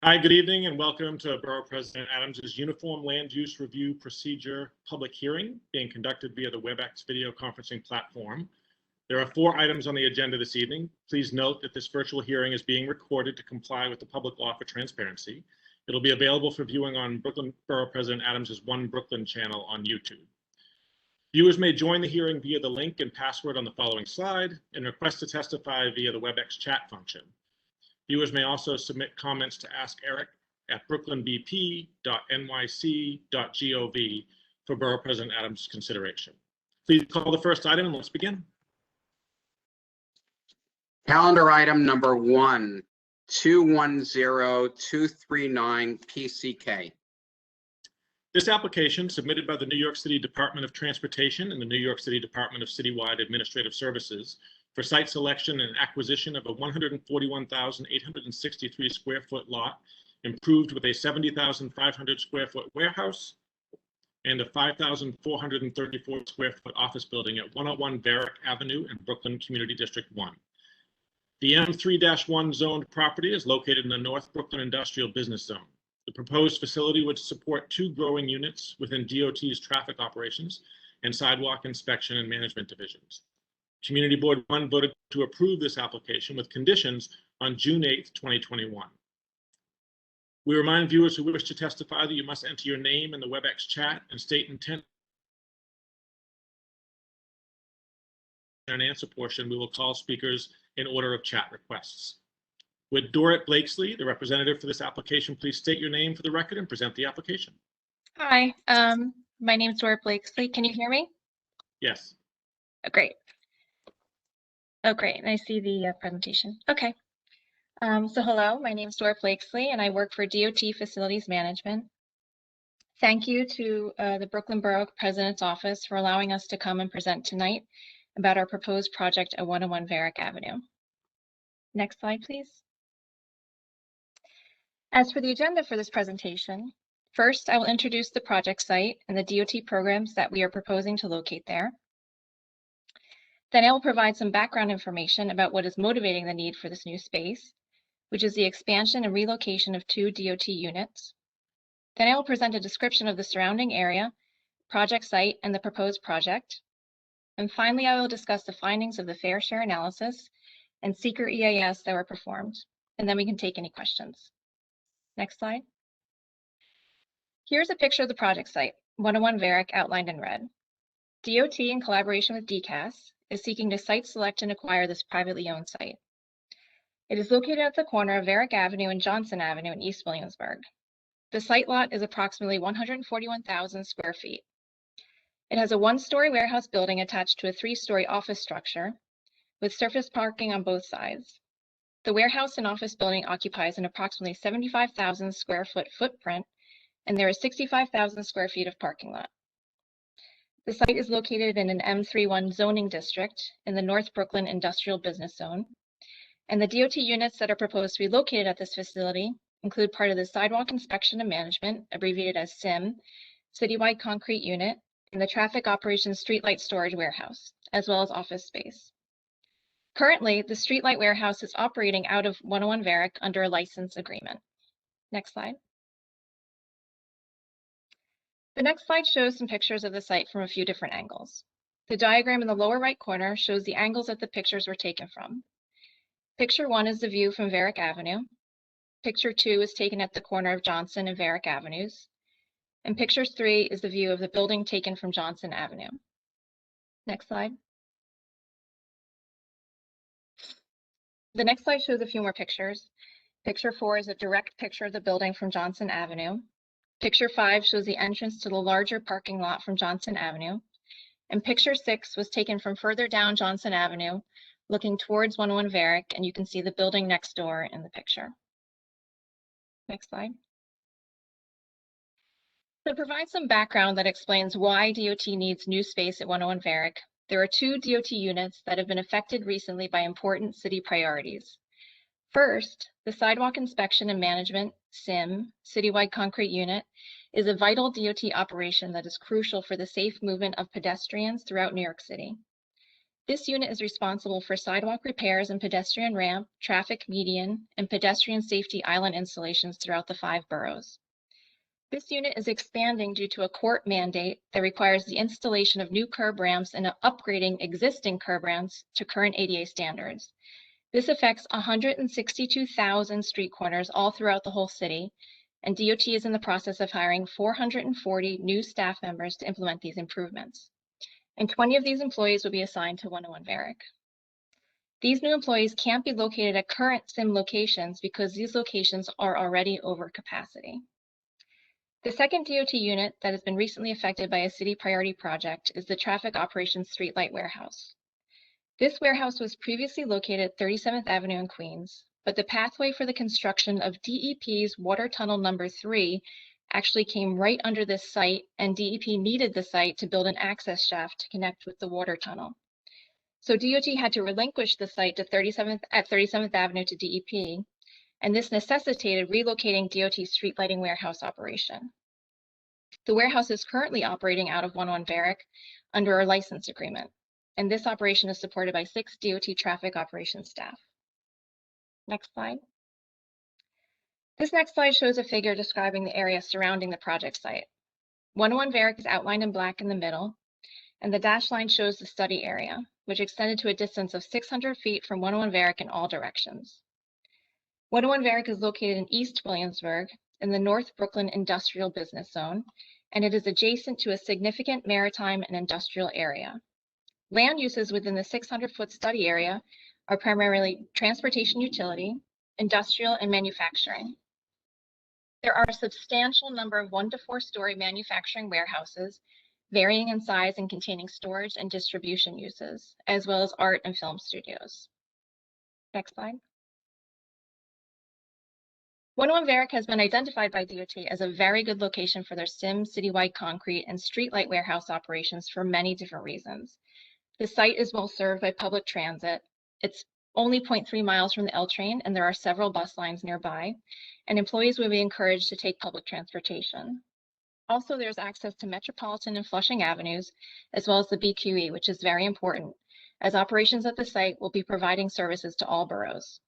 Hi, good evening, and welcome to Borough President Adams's Uniform Land Use Review Procedure public hearing being conducted via the WebEx video conferencing platform. There are 4 items on the agenda this evening. Please note that this virtual hearing is being recorded to comply with the public law for transparency. It'll be available for viewing on Brooklyn Borough President Adams's One Brooklyn channel on YouTube. Viewers may join the hearing via the link and password on the following slide and request to testify via the WebEx chat function. Viewers may also submit comments to Ask Eric at brooklynbp.nyc.gov for Borough President Adams' consideration. Please call the first item and let's begin. Calendar item number 1, 210239 PCK. This application, submitted by the New York City Department of Transportation and the New York City Department of Citywide Administrative Services, for site selection and acquisition of a 141,863 square foot lot improved with a 70,500 square foot warehouse and a 5,434 square foot office building at 101 Varick Avenue in Brooklyn Community District 1. The M3-1 zoned property is located in the North Brooklyn Industrial Business Zone. The proposed facility would support 2 growing units within DOT's traffic operations and sidewalk inspection and management divisions. Community Board 1 voted to approve this application with conditions on June 8, 2021. We remind viewers who wish to testify that you must enter your name in the WebEx chat and state intent. In an answer portion, we will call speakers in order of chat requests. Would Dorrit Blakesley, the representative for this application, please state your name for the record and present the application? Hi, my name is Dorrit Blakesley. Can you hear me? Yes. Oh, great. Oh, great. I see the presentation. Okay. So hello, my name is Dorrit Blakesley and I work for DOT Facilities Management. Thank you to the Brooklyn Borough President's Office for allowing us to come and present tonight about our proposed project at 101 Varick Avenue. Next slide, please. As for the agenda for this presentation, first I will introduce the project site and the DOT programs that we are proposing to locate there. Then I will provide some background information about what is motivating the need for this new space, which is the expansion and relocation of 2 DOT units. Then I will present a description of the surrounding area, project site, and the proposed project. And finally, I will discuss the findings of the fair share analysis and seeker EIS that were performed, and then we can take any questions. Next slide. Here's a picture of the project site, 101 Varick, outlined in red. DOT, in collaboration with DCAS, is seeking to site select and acquire this privately owned site. It is located at the corner of Varick Avenue and Johnson Avenue in East Williamsburg. The site lot is approximately 141,000 square feet. It has a 1-story warehouse building attached to a 3-story office structure with surface parking on both sides. The warehouse and office building occupies an approximately 75,000 square foot footprint, and there is 65,000 square feet of parking lot. The site is located in an M3-1 zoning district in the North Brooklyn Industrial Business Zone, and the DOT units that are proposed to be located at this facility include part of the Sidewalk Inspection and Management, abbreviated as SIM, Citywide Concrete Unit, and the Traffic Operations Streetlight Storage Warehouse, as well as office space. Currently, the Streetlight Warehouse is operating out of 101 Varick under a license agreement. Next slide. The next slide shows some pictures of the site from a few different angles. The diagram in the lower right corner shows the angles that the pictures were taken from. Picture 1 is the view from Varick Avenue. Picture 2 is taken at the corner of Johnson and Varick Avenues. And picture 3 is the view of the building taken from Johnson Avenue. Next slide. The next slide shows a few more pictures. Picture 4 is a direct picture of the building from Johnson Avenue. Picture 5 shows the entrance to the larger parking lot from Johnson Avenue. And picture 6 was taken from further down Johnson Avenue, looking towards 101 Varick, and you can see the building next door in the picture. Next slide. To provide some background that explains why DOT needs new space at 101 Varick, there are 2 DOT units that have been affected recently by important city priorities. First, the Sidewalk Inspection and Management, SIM, Citywide Concrete Unit, is a vital DOT operation that is crucial for the safe movement of pedestrians throughout New York City. This unit is responsible for sidewalk repairs and pedestrian ramp, traffic median, and pedestrian safety island installations throughout the 5 boroughs. This unit is expanding due to a court mandate that requires the installation of new curb ramps and upgrading existing curb ramps to current ADA standards. This affects 162,000 street corners all throughout the whole city, and DOT is in the process of hiring 440 new staff members to implement these improvements. And 20 of these employees will be assigned to 101 Varick. These new employees can't be located at current SIM locations because these locations are already over capacity. The second DOT unit that has been recently affected by a city priority project is the Traffic Operations Streetlight Warehouse. This warehouse was previously located at 37th Avenue in Queens, but the pathway for the construction of DEP's Water Tunnel number 3 actually came right under this site, and DEP needed the site to build an access shaft to connect with the water tunnel. So DOT had to relinquish the site to 37th Avenue to DEP, and this necessitated relocating DOT's street lighting warehouse operation. The warehouse is currently operating out of 101 Varick under a license agreement, and this operation is supported by 6 DOT traffic operations staff. Next slide. This next slide shows a figure describing the area surrounding the project site. 101 Varick is outlined in black in the middle, and the dashed line shows the study area, which extended to a distance of 600 feet from 101 Varick in all directions. 101 Varick is located in East Williamsburg in the North Brooklyn Industrial Business Zone, and it is adjacent to a significant maritime and industrial area. Land uses within the 600-foot study area are primarily transportation utility, industrial, and manufacturing. There are a substantial number of 1 to 4 story manufacturing warehouses, varying in size and containing storage and distribution uses, as well as art and film studios. Next slide. 101 Varick has been identified by DOT as a very good location for their SIM, citywide concrete, and streetlight warehouse operations for many different reasons. The site is well served by public transit. It's only 0.3 miles from the L train, and there are several bus lines nearby, and employees will be encouraged to take public transportation. Also, there's access to Metropolitan and Flushing Avenues, as well as the BQE, which is very important, as operations at the site will be providing services to all boroughs.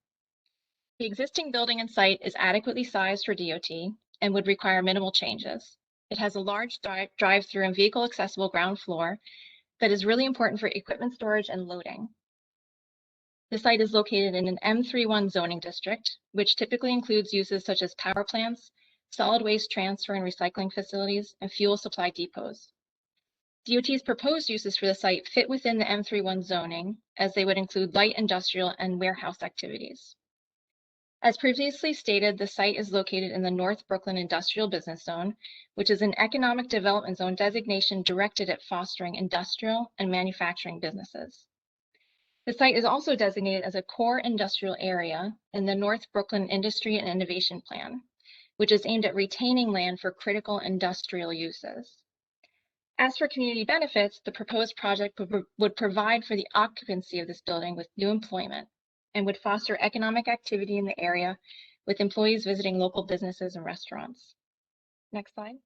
The existing building and site is adequately sized for DOT and would require minimal changes. It has a large drive-through and vehicle accessible ground floor that is really important for equipment storage and loading. The site is located in an M31 zoning district, which typically includes uses such as power plants, solid waste transfer and recycling facilities, and fuel supply depots. DOT's proposed uses for the site fit within the M31 zoning, as they would include light industrial and warehouse activities. As previously stated, the site is located in the North Brooklyn Industrial Business Zone, which is an economic development zone designation directed at fostering industrial and manufacturing businesses. The site is also designated as a core industrial area in the North Brooklyn Industry and Innovation Plan, which is aimed at retaining land for critical industrial uses. As for community benefits, the proposed project would provide for the occupancy of this building with new employment, and would foster economic activity in the area with employees visiting local businesses and restaurants. Next slide.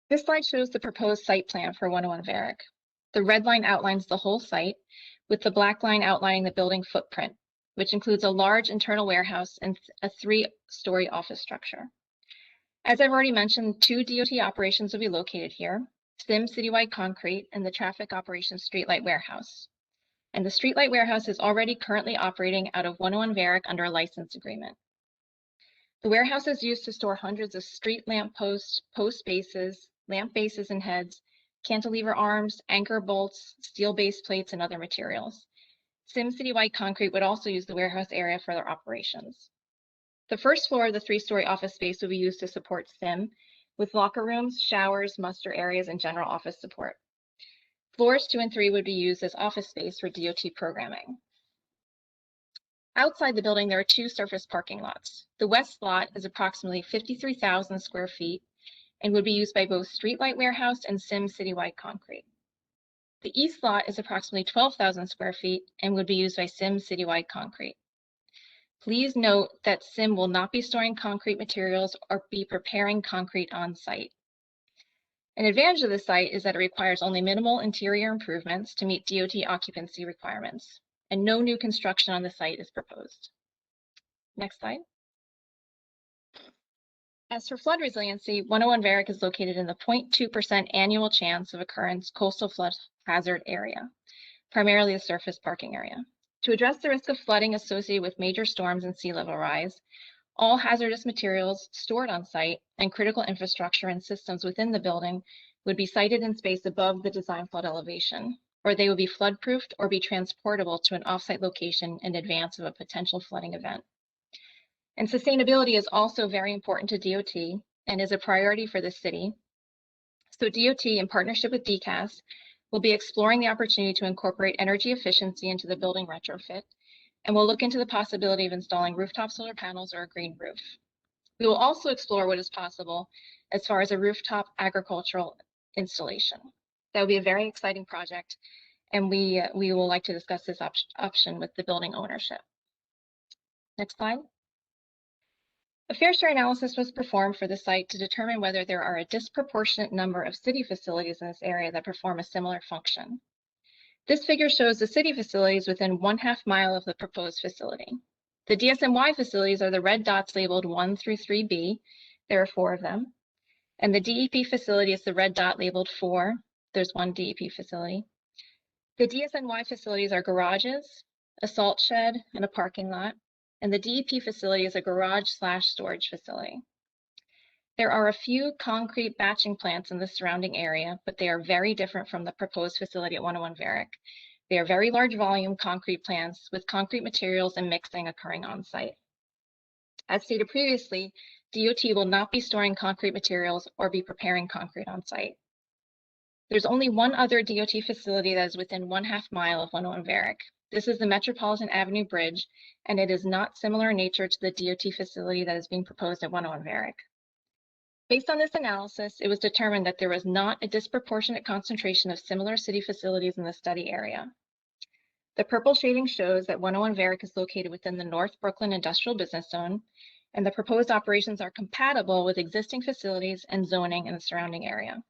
This slide shows the proposed site plan for 101 Varick. The red line outlines the whole site, with the black line outlining the building footprint, which includes a large internal warehouse and a 3-story office structure. As I've already mentioned, 2 DOT operations will be located here, SIM Citywide Concrete and the Traffic Operations Streetlight Warehouse. And the Streetlight Warehouse is already currently operating out of 101 Varick under a license agreement. The warehouse is used to store hundreds of street lamp posts, post bases, lamp bases and heads, cantilever arms, anchor bolts, steel base plates, and other materials. SIM Citywide Concrete would also use the warehouse area for their operations. The first floor of the 3-story office space will be used to support SIM, with locker rooms, showers, muster areas, and general office support. Floors 2 and 3 would be used as office space for DOT programming. Outside the building, there are 2 surface parking lots. The west lot is approximately 53,000 square feet and would be used by both Streetlight Warehouse and SIM Citywide Concrete. The east lot is approximately 12,000 square feet and would be used by SIM Citywide Concrete. Please note that SIM will not be storing concrete materials or be preparing concrete on site. An advantage of the site is that it requires only minimal interior improvements to meet DOT occupancy requirements, and no new construction on the site is proposed. Next slide. As for flood resiliency, 101 Varick is located in the 0.2% annual chance of occurrence coastal flood hazard area, primarily the surface parking area. To address the risk of flooding associated with major storms and sea level rise, all hazardous materials stored on site and critical infrastructure and systems within the building would be sited in space above the design flood elevation, or they would be flood-proofed or be transportable to an offsite location in advance of a potential flooding event. And sustainability is also very important to DOT and is a priority for the city. So DOT, in partnership with DCAS, will be exploring the opportunity to incorporate energy efficiency into the building retrofit, and we'll look into the possibility of installing rooftop solar panels or a green roof. We will also explore what is possible as far as a rooftop agricultural installation. That will be a very exciting project, and we will like to discuss this option with the building ownership. Next slide. A fair share analysis was performed for the site to determine whether there are a disproportionate number of city facilities in this area that perform a similar function. This figure shows the city facilities within 1/2 mile of the proposed facility. The DSNY facilities are the red dots labeled 1 through 3B. There are 4 of them. And the DEP facility is the red dot labeled 4. There's 1 DEP facility. The DSNY facilities are garages, a salt shed, and a parking lot. And the DEP facility is a garage/storage facility. There are a few concrete batching plants in the surrounding area, but they are very different from the proposed facility at 101 Varick. They are very large volume concrete plants with concrete materials and mixing occurring on site. As stated previously, DOT will not be storing concrete materials or be preparing concrete on site. There's only one other DOT facility that is within 1/2 mile of 101 Varick. This is the Metropolitan Avenue Bridge, and it is not similar in nature to the DOT facility that is being proposed at 101 Varick. Based on this analysis, it was determined that there was not a disproportionate concentration of similar city facilities in the study area. The purple shading shows that 101 Varick is located within the North Brooklyn Industrial Business Zone, and the proposed operations are compatible with existing facilities and zoning in the surrounding area.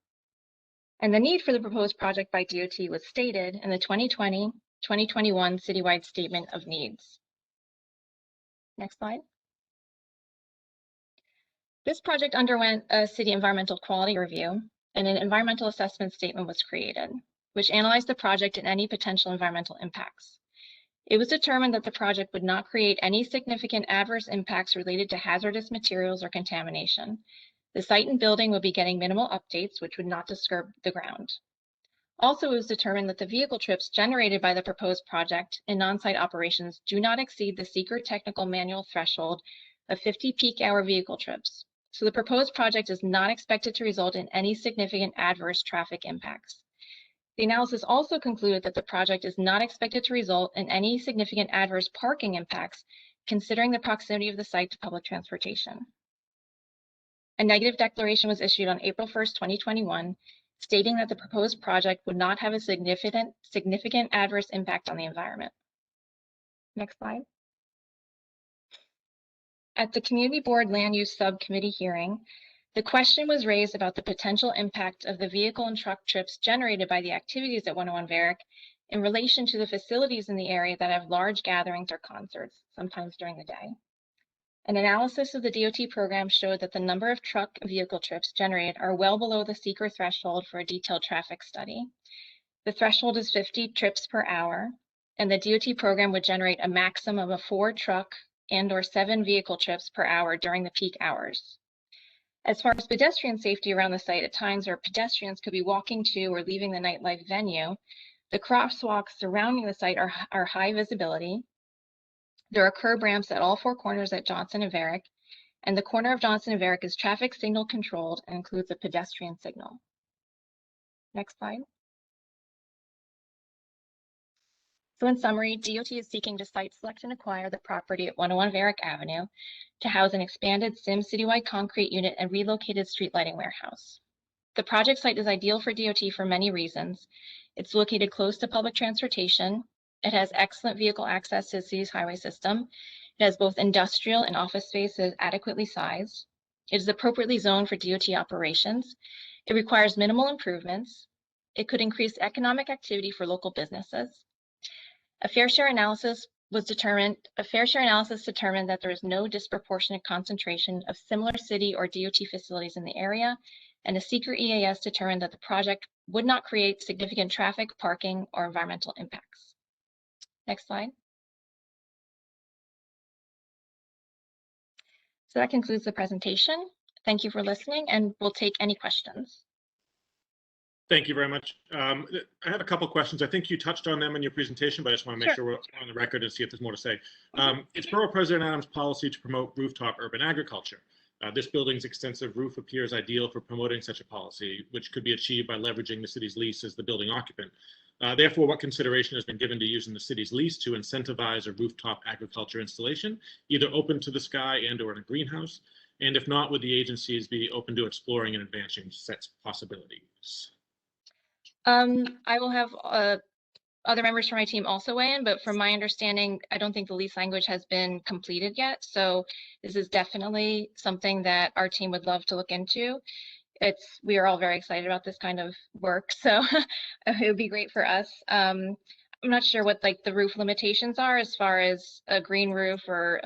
And the need for the proposed project by DOT was stated in the 2020-2021 citywide statement of needs. Next slide. This project underwent a city environmental quality review, and an environmental assessment statement was created, which analyzed the project and any potential environmental impacts. It was determined that the project would not create any significant adverse impacts related to hazardous materials or contamination. The site and building would be getting minimal updates, which would not disturb the ground. Also, it was determined that the vehicle trips generated by the proposed project in on-site operations do not exceed the secret technical manual threshold of 50 peak hour vehicle trips. So the proposed project is not expected to result in any significant adverse traffic impacts. The analysis also concluded that the project is not expected to result in any significant adverse parking impacts, considering the proximity of the site to public transportation. A negative declaration was issued on April 1st, 2021, stating that the proposed project would not have a significant adverse impact on the environment. Next slide. At the Community Board Land Use Subcommittee hearing, the question was raised about the potential impact of the vehicle and truck trips generated by the activities at 101 Varick in relation to the facilities in the area that have large gatherings or concerts, sometimes during the day. An analysis of the DOT program showed that the number of truck vehicle trips generated are well below the secret threshold for a detailed traffic study. The threshold is 50 trips per hour, and the DOT program would generate a maximum of 4 truck and/or 7 vehicle trips per hour during the peak hours. As far as pedestrian safety around the site, at times where pedestrians could be walking to or leaving the nightlife venue, the crosswalks surrounding the site are high visibility. There are curb ramps at all 4 corners at Johnson and Varick, and the corner of Johnson and Varick is traffic signal controlled and includes a pedestrian signal. Next slide. So in summary, DOT is seeking to site select and acquire the property at 101 Varick Avenue to house an expanded SIM citywide concrete unit and relocated street lighting warehouse. The project site is ideal for DOT for many reasons. It's located close to public transportation. It has excellent vehicle access to the city's highway system. It has both industrial and office space that is adequately sized. It is appropriately zoned for DOT operations. It requires minimal improvements. It could increase economic activity for local businesses. A fair share analysis determined that there is no disproportionate concentration of similar city or DOT facilities in the area, and a seeker EAS determined that the project would not create significant traffic, parking, or environmental impacts. Next slide. So that concludes the presentation. Thank you for listening, and we'll take any questions. Thank you very much. I have a couple questions. I think you touched on them in your presentation, but I just want to make sure we're on the record and see if there's more to say. It's Borough President Adams' policy to promote rooftop urban agriculture. This building's extensive roof appears ideal for promoting such a policy, which could be achieved by leveraging the city's lease as the building occupant. Therefore, what consideration has been given to using the city's lease to incentivize a rooftop agriculture installation, either open to the sky and or in a greenhouse? And if not, would the agencies be open to exploring and advancing such possibilities? I will have other members from my team also weigh in, but from my understanding, I don't think the lease language has been completed yet. So this is definitely something that our team would love to look into. We are all very excited about this kind of work, so it would be great for us. I'm not sure what like the roof limitations are as far as a green roof or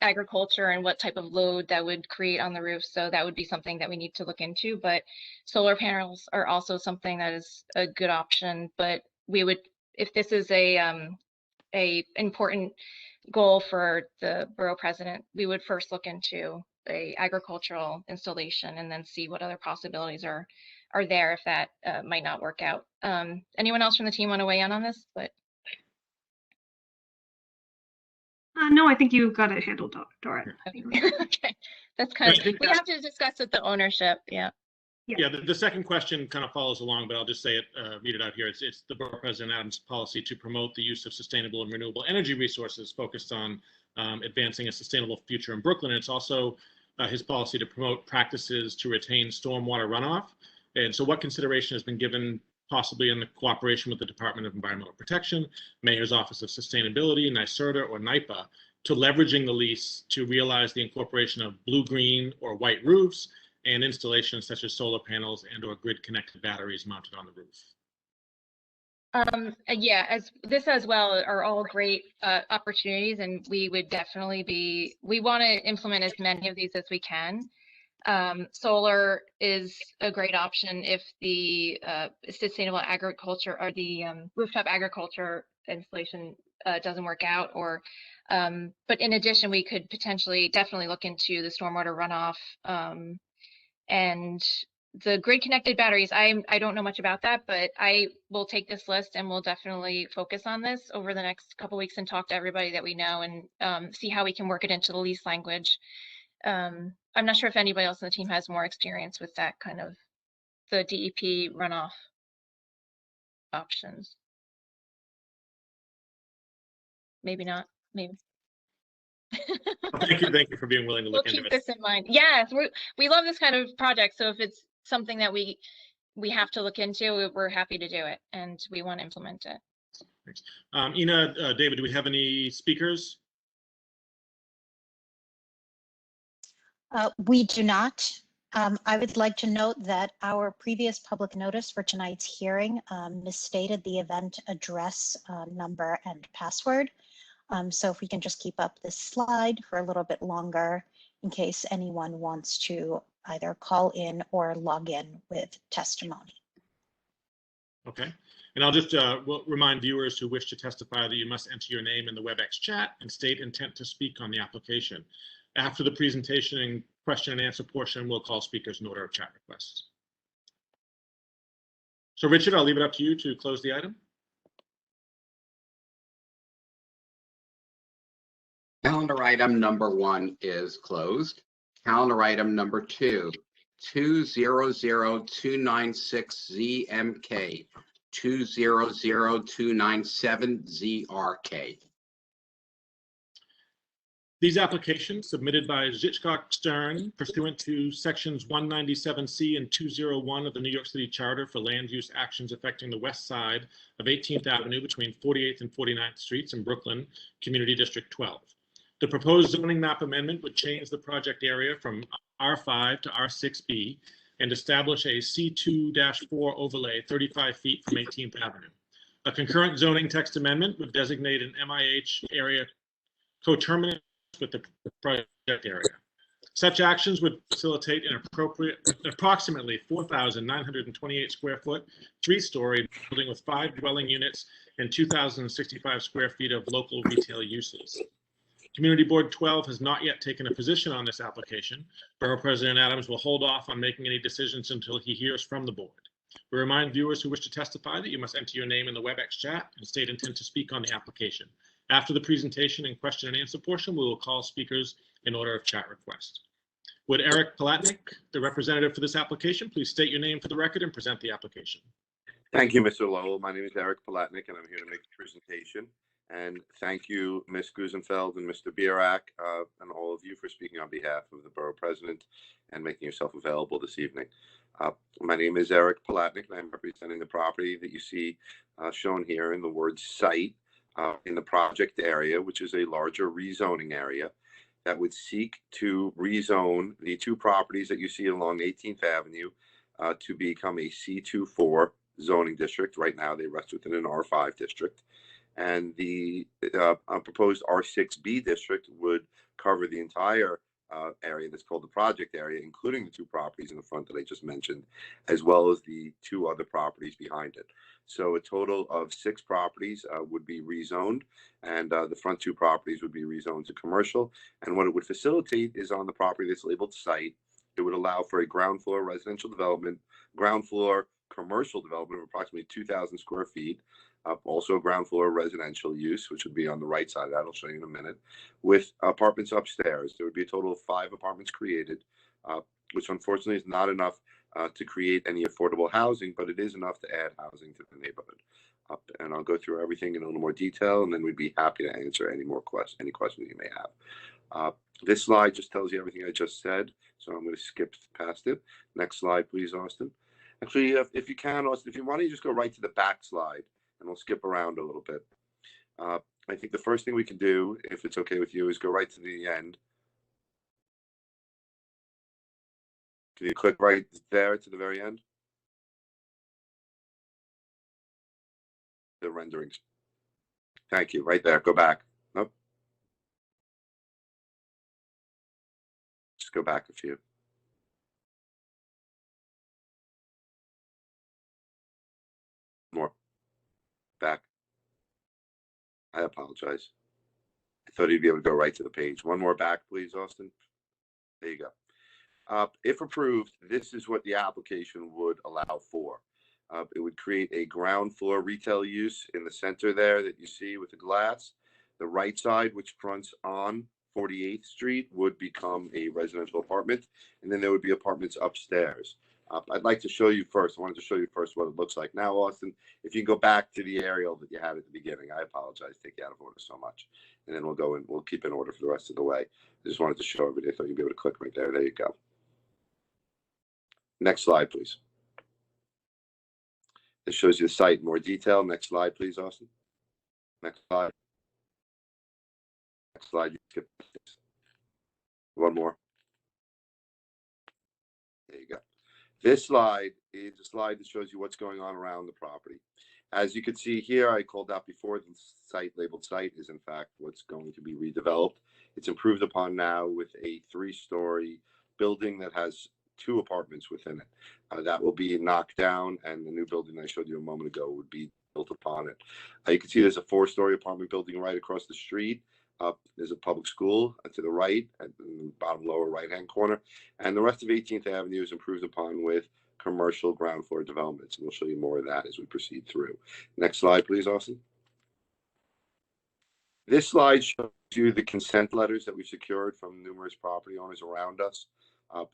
agriculture and what type of load that would create on the roof. So that would be something that we need to look into, but solar panels are also something that is a good option. But we would, if this is a important goal for the borough president, we would first look into a agricultural installation and then see what other possibilities are there if that might not work out. Anyone else from the team want to weigh in on this? But no, I think you got it handled, Dora. Okay, that's kind of, we have to discuss with the ownership. Yeah. Yeah, the second question kind of follows along, but I'll just say it, read it out here. It's the Borough President Adams' policy to promote the use of sustainable and renewable energy resources focused on advancing a sustainable future in Brooklyn. And it's also his policy to promote practices to retain stormwater runoff. And so what consideration has been given possibly in the cooperation with the Department of Environmental Protection, Mayor's Office of Sustainability, NYSERDA, or NYPA to leveraging the lease to realize the incorporation of blue-green or white roofs and installations such as solar panels and or grid connected batteries mounted on the roof? Yeah, as this as well are all great opportunities, and we would definitely we want to implement as many of these as we can. Solar is a great option if the sustainable agriculture or the rooftop agriculture installation doesn't work out, or but in addition, we could potentially definitely look into the stormwater runoff and the grid connected batteries. I don't know much about that, but I will take this list and we'll definitely focus on this over the next couple weeks and talk to everybody that we know and see how we can work it into the lease language. I'm not sure if anybody else on the team has more experience with that kind of the DEP runoff options. Maybe not, maybe. Thank you for being willing to look into it. We'll keep this in mind. Yes, we love this kind of project. So if it's something that we have to look into, we're happy to do it and we want to implement it. Thanks. Ina, David, do we have any speakers? We do not. I would like to note that our previous public notice for tonight's hearing misstated the event address, number, and password. So if we can just keep up this slide for a little bit longer in case anyone wants to either call in or log in with testimony. Okay, and I'll just remind viewers who wish to testify that you must enter your name in the WebEx chat and state intent to speak on the application. After the presentation and question and answer portion, we'll call speakers in order of chat requests. So Richard, I'll leave it up to you to close the item. Calendar item number 1 is closed. Calendar item number 2, 200296ZMK, 200297ZRK. These applications submitted by Zitchcock Stern pursuant to sections 197C and 201 of the New York City Charter for land use actions affecting the west side of 18th Avenue between 48th and 49th Streets in Brooklyn, Community District 12. The proposed zoning map amendment would change the project area from R5 to R6B and establish a C2-4 overlay 35 feet from 18th Avenue. A concurrent zoning text amendment would designate an MIH area coterminous with the project area. Such actions would facilitate an approximately 4,928 square foot, 3-story building with 5 dwelling units and 2,065 square feet of local retail uses. Community Board 12 has not yet taken a position on this application. Borough President Adams will hold off on making any decisions until he hears from the board. We remind viewers who wish to testify that you must enter your name in the WebEx chat and state intent to speak on the application. After the presentation and question and answer portion, we will call speakers in order of chat request. Would Eric Palatnik, the representative for this application, please state your name for the record and present the application? Thank you, Mr. Lowell. My name is Eric Palatnik, and I'm here to make the presentation. And thank you, Ms. Gusenfeld and Mr. Bierak, and all of you for speaking on behalf of the Borough President and making yourself available this evening. My name is Eric Palatnik, and I'm representing the property that you see shown here in the word site in the project area, which is a larger rezoning area that would seek to rezone the 2 properties that you see along 18th Avenue to become a C2-4 zoning district. Right now, they rest within an R5 district. And the proposed R6B district would cover the entire area that's called the project area, including the 2 properties in the front that I just mentioned, as well as the 2 other properties behind it. So a total of 6 properties would be rezoned, and the front 2 properties would be rezoned to commercial. And what it would facilitate is on the property that's labeled site, it would allow for a ground floor residential development, ground floor commercial development of approximately 2,000 square feet, also ground floor residential use, which would be on the right side of that. I'll show you in a minute, with apartments upstairs. There would be a total of 5 apartments created, which unfortunately is not enough to create any affordable housing, but it is enough to add housing to the neighborhood. And I'll go through everything in a little more detail, and then we'd be happy to answer any questions you may have. This slide just tells you everything I just said, so I'm going to skip past it. Next slide, please, Austin. Actually, if you can, Austin, if you want to just go right to the back slide, and we'll skip around a little bit. I think the first thing we can do, if it's okay with you, is go right to the end. Can you click right there to the very end? The renderings. Thank you. Right there. Go back. Nope. Just go back a few. More. Back. I apologize. I thought you'd be able to go right to the page. One more back, please, Austin. There you go. If approved, this is what the application would allow for. It would create a ground floor retail use in the center there that you see with the glass. The right side, which fronts on 48th Street, would become a residential apartment, and then there would be apartments upstairs. I'd like to show you first. I wanted to show you first what it looks like. Now, Austin, if you can go back to the aerial that you had at the beginning. I apologize, take you out of order so much. And then we'll go and we'll keep in order for the rest of the way. I just wanted to show everybody. I thought you'd be able to click right there. There you go. Next slide, please. This shows you the site in more detail. Next slide, please, Austin. Next slide. Next slide. You skip this. One more. There you go. This slide is a slide that shows you what's going on around the property. As you can see here, I called out before, the site labeled site is in fact what's going to be redeveloped. It's improved upon now with a 3-story building that has 2 apartments within it. That will be knocked down, and the new building I showed you a moment ago would be built upon it. You can see there's a 4-story apartment building right across the street. There's a public school to the right, at the bottom lower right-hand corner. And the rest of 18th Avenue is improved upon with commercial ground floor developments. And we'll show you more of that as we proceed through. Next slide, please, Austin. This slide shows you the consent letters that we've secured from numerous property owners around us.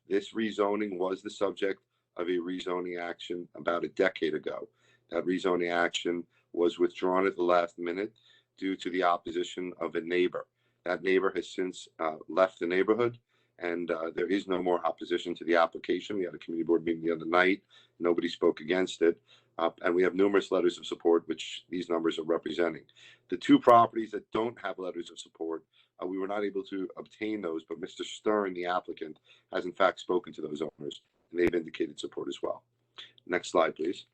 This rezoning was the subject of a rezoning action about a decade ago. That rezoning action was withdrawn at the last minute due to the opposition of a neighbor. That neighbor has since left the neighborhood, and there is no more opposition to the application. We had a community board meeting the other night. Nobody spoke against it. And we have numerous letters of support, which these numbers are representing. The 2 properties that don't have letters of support, we were not able to obtain those, but Mr. Stern, the applicant, has in fact spoken to those owners. they've indicated support as well. Next slide, please.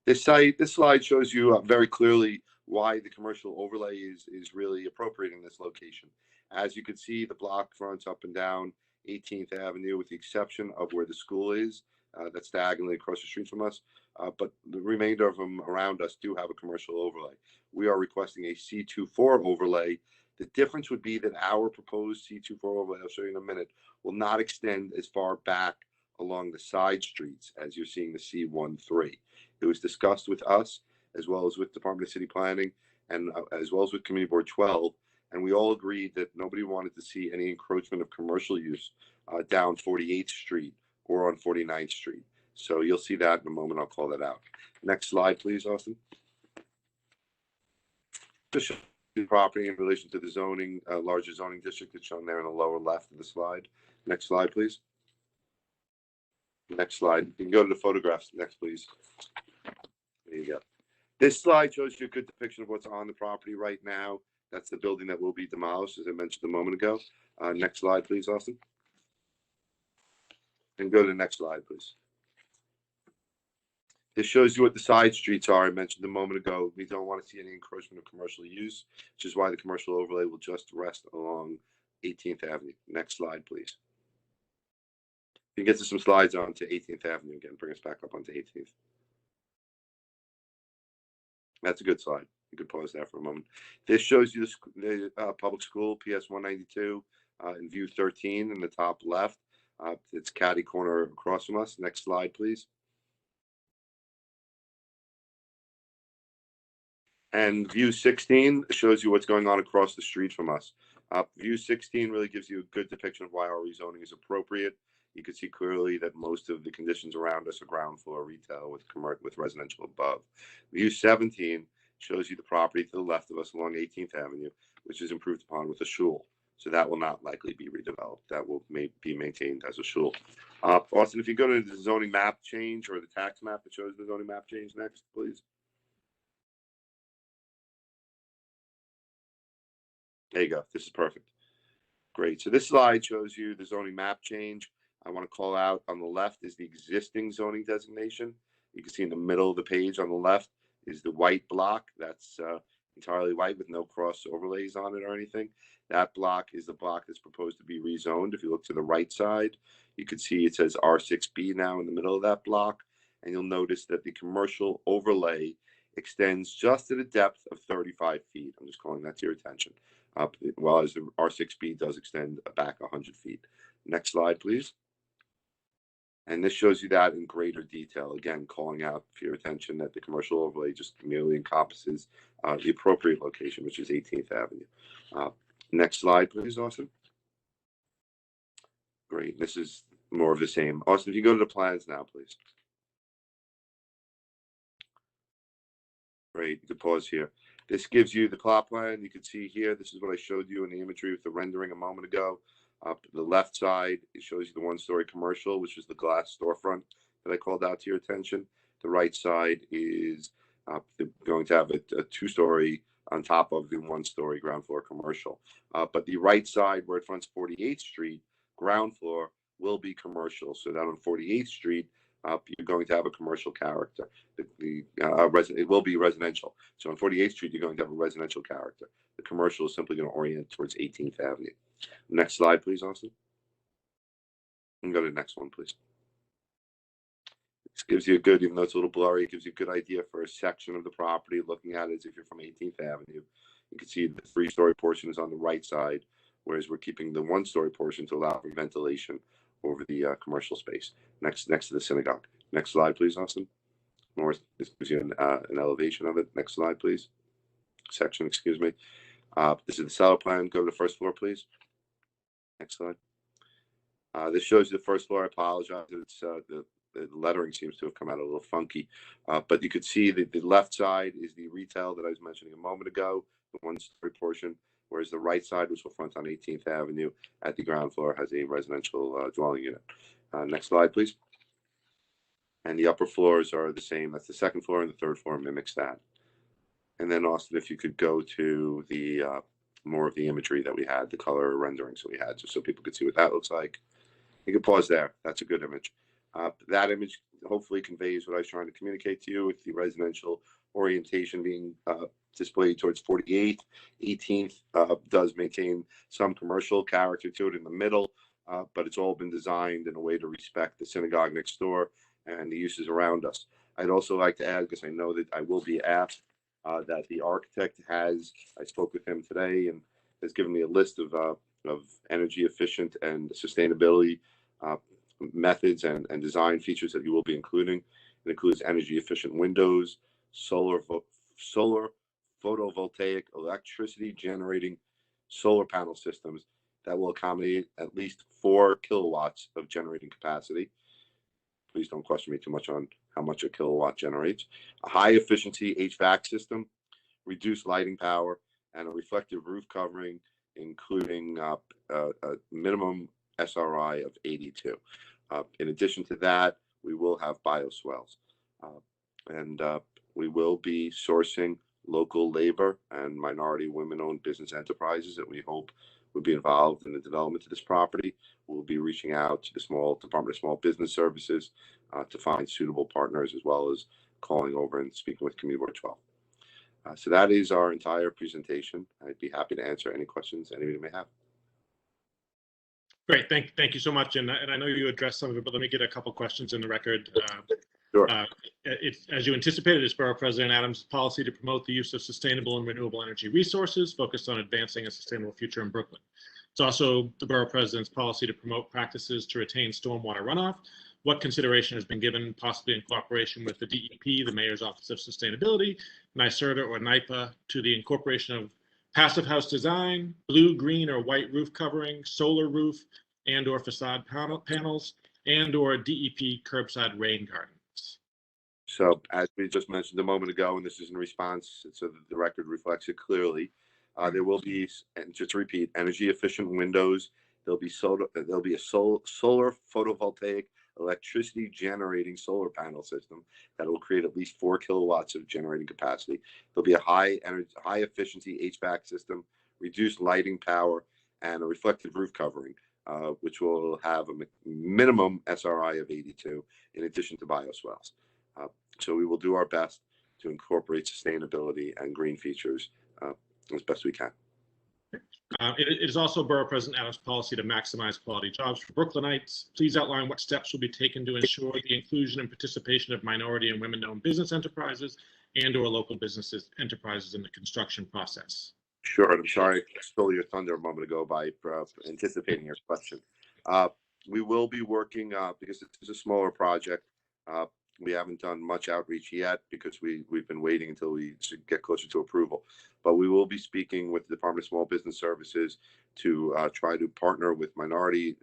This slide shows you very clearly why the commercial overlay is really appropriate in this location. As you can see, the block fronts up and down 18th Avenue, with the exception of where the school is. That's diagonally across the street from us, but the remainder of them around us do have a commercial overlay. We are requesting a C24 overlay. The difference would be that our proposed C24 overlay, I'll show you in a minute, will not extend as far back along the side streets as you're seeing the C13. It was discussed with us, as well as with Department of City Planning, and as well as with Community Board 12, and we all agreed that nobody wanted to see any encroachment of commercial use down 48th Street or on 49th Street. So you'll see that in a moment. I'll call that out. Next slide, please, Austin. Just show the property in relation to the zoning, larger zoning district that's shown there in the lower left of the slide. Next slide, please. Next slide. You can go to the photographs next, please. There you go. This slide shows you a good depiction of what's on the property right now. That's the building that will be demolished, as I mentioned a moment ago. Next slide, please, Austin. And go to the next slide, please. This shows you what the side streets are. I mentioned a moment ago, we don't want to see any encroachment of commercial use, which is why the commercial overlay will just rest along 18th Avenue. Next slide, please. You can get to some slides on to 18th Avenue again. Bring us back up onto 18th. That's a good slide. You could pause there for a moment. This shows you the public school, PS 192, in view 13 in the top left. It's catty corner across from us. Next slide, please. And view 16 shows you what's going on across the street from us. View 16 really gives you a good depiction of why our rezoning is appropriate. You can see clearly that most of the conditions around us are ground floor retail with residential above. View 17 shows you the property to the left of us along 18th Avenue, which is improved upon with a shul. So that will not likely be redeveloped. That will be maintained as a shul. Austin, if you go to the zoning map change or the tax map that shows the zoning map change next, please. There you go. This is perfect. Great. So this slide shows you the zoning map change. I want to call out on the left is the existing zoning designation. You can see in the middle of the page on the left is the white block. That's entirely white with no cross overlays on it or anything. That block is the block that's proposed to be rezoned. If you look to the right side, you can see it says R6B now in the middle of that block. And you'll notice that the commercial overlay extends just at a depth of 35 feet. I'm just calling that to your attention. While as the R6B does extend back 100 feet. Next slide, please. And this shows you that in greater detail. Again, calling out for your attention that the commercial overlay just merely encompasses the appropriate location, which is 18th Avenue. Next slide, please, Austin. Great. This is more of the same. Austin, if you go to the plans now, please. Great. You can pause here. This gives you the plot plan. You can see here, this is what I showed you in the imagery with the rendering a moment ago. Up the left side, it shows you the one-story commercial, which is the glass storefront that I called out to your attention. The right side is going to have a two-story on top of the one-story ground floor commercial. But the right side, where it fronts 48th Street, ground floor will be commercial. So that on 48th Street, you're going to have a commercial character. It will be residential. So on 48th Street, you're going to have a residential character. The commercial is simply going to orient towards 18th Avenue. Next slide, please, Austin. And go to the next one, please. This gives you a good, even though it's a little blurry, it gives you a good idea for a section of the property, looking at it as if you're from 18th Avenue. You can see the three-story portion is on the right side, whereas we're keeping the one-story portion to allow for ventilation over the commercial space next to the synagogue. Next slide, please, Austin. This gives you an elevation of it. Next slide, please. Section, excuse me. This is the cellar plan. Go to the first floor, please. Next slide. This shows you the first floor. I apologize. It's the lettering seems to have come out a little funky, but you could see that the left side is the retail that I was mentioning a moment ago, the one-story portion, whereas the right side, which will front on 18th Avenue at the ground floor, has a residential dwelling unit. Next slide, please. And the upper floors are the same. That's the second floor, and the third floor mimics that. And then, Austin, if you could go to the more of the imagery that we had, the color renderings that we had, just so people could see what that looks like. You can pause there. That's a good image. That image hopefully conveys what I was trying to communicate to you, with the residential orientation being displayed towards 48th. 18th does maintain some commercial character to it in the middle, but it's all been designed in a way to respect the synagogue next door and the uses around us. I'd also like to add, because I know that I will be asked, that the architect I spoke with him today and has given me a list of energy efficient and sustainability methods and design features that you will be including. It includes energy efficient windows, solar photovoltaic electricity generating solar panel systems that will accommodate at least 4 kilowatts of generating capacity. Please don't question me too much on how much a kilowatt generates. A high efficiency HVAC system, reduced lighting power, and a reflective roof covering, including a minimum SRI of 82. In addition to that, we will have bioswales. And we will be sourcing local labor and minority women-owned business enterprises that we hope will be involved in the development of this property. We'll be reaching out to the Department of Small Business Services to find suitable partners, as well as calling over and speaking with Community Board 12. So that is our entire presentation. I'd be happy to answer any questions anybody may have. Great, thank you so much. And I know you addressed some of it, but let me get a couple questions in the record. Sure. It's, as you anticipated, it's Borough President Adams' policy to promote the use of sustainable and renewable energy resources focused on advancing a sustainable future in Brooklyn. It's also the Borough President's policy to promote practices to retain stormwater runoff. What consideration has been given, possibly in cooperation with the DEP, the Mayor's Office of Sustainability, NYSERDA, or NYPA, to the incorporation of passive house design, blue, green, or white roof covering, solar roof and/or facade panels, and/or DEP curbside rain gardens? So, as we just mentioned a moment ago, and this is in response, so that the record reflects it clearly, there will be, and just to repeat, energy efficient windows. There'll be a solar photovoltaic electricity generating solar panel system that will create at least 4 kilowatts of generating capacity. There'll be a high efficiency HVAC system, reduced lighting power, and a reflective roof covering, which will have a minimum SRI of 82, in addition to bioswales. So we will do our best to incorporate sustainability and green features as best we can. It is also Borough President Adams' policy to maximize quality jobs for Brooklynites. Please outline what steps will be taken to ensure the inclusion and participation of minority and women-owned business enterprises and/or local businesses enterprises in the construction process. Sure. I'm sorry I stole your thunder a moment ago by anticipating your question. We will be working, because this is a smaller project, we haven't done much outreach yet because we've been waiting until we get closer to approval. But we will be speaking with the Department of Small Business Services to try to partner with minority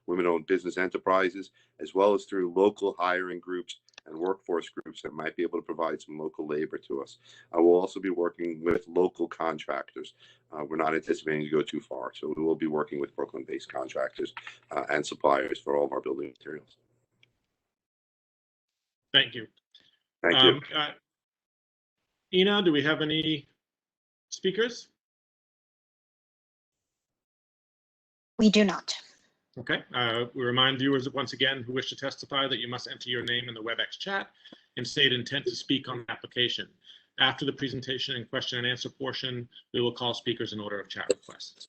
women-owned business enterprises, as well as through local hiring groups and workforce groups that might be able to provide some local labor to us. We'll also be working with local contractors. We're not anticipating to go too far, so we will be working with Brooklyn-based contractors and suppliers for all of our building materials. Thank you. Thank you. Ina, do we have any speakers? We do not. Okay. We remind viewers once again who wish to testify that you must enter your name in the WebEx chat and state intent to speak on the application. After the presentation and question and answer portion, we will call speakers in order of chat requests.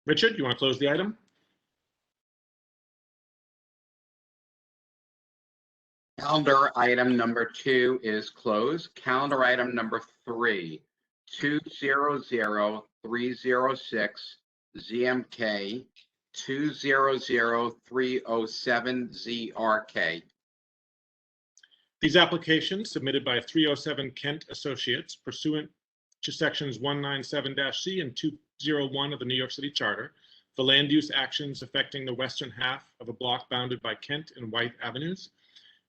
Richard, you want to close the item? Calendar item number 2 is closed. Calendar item number 3, 200306 ZMK 200307 ZRK. These applications submitted by 307 Kent Associates pursuant to sections 197-C and 201 of the New York City Charter for land use actions affecting the western half of a block bounded by Kent and White Avenues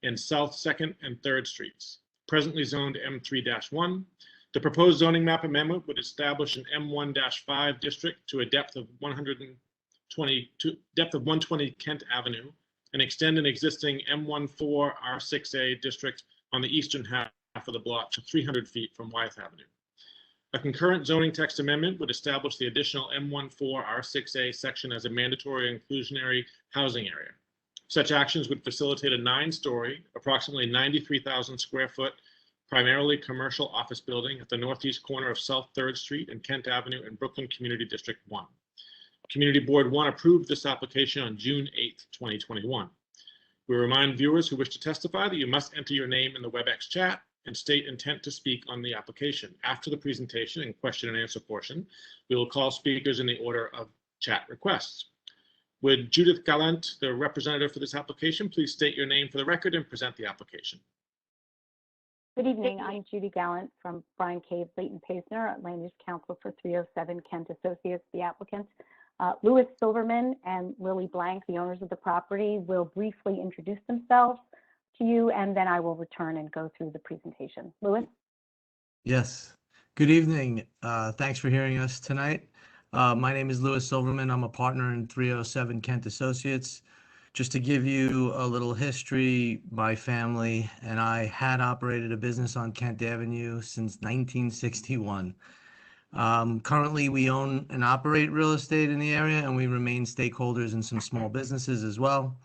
and South 2nd and 3rd Streets, presently zoned M3-1. The proposed zoning map amendment would establish an M1-5 district to a depth of 120 Kent Avenue and extend an existing M14 R6A district on the eastern half of the block to 300 feet from Wythe Avenue. A concurrent zoning text amendment would establish the additional M14R6A section as a mandatory inclusionary housing area. Such actions would facilitate a 9-story, approximately 93,000 square foot, primarily commercial office building at the northeast corner of South 3rd Street and Kent Avenue in Brooklyn Community District 1. Community Board 1 approved this application on June 8, 2021. We remind viewers who wish to testify that you must enter your name in the WebEx chat and state intent to speak on the application. After the presentation and question and answer portion, we will call speakers in the order of chat requests. Would Judith Gallant, the representative for this application, please state your name for the record and present the application? Good evening. I'm Judy Gallant from Brian Cave, Leighton Paisner, Land Use Counsel for 307 Kent Associates, the applicants. Louis Silverman and Lily Blank, the owners of the property, will briefly introduce themselves to you, and then I will return and go through the presentation. Louis? Yes. Good evening. Thanks for hearing us tonight. My name is Louis Silverman. I'm a partner in 307 Kent Associates. Just to give you a little history, my family and I had operated a business on Kent Avenue since 1961. Currently, we own and operate real estate in the area, and we remain stakeholders in some small businesses as well.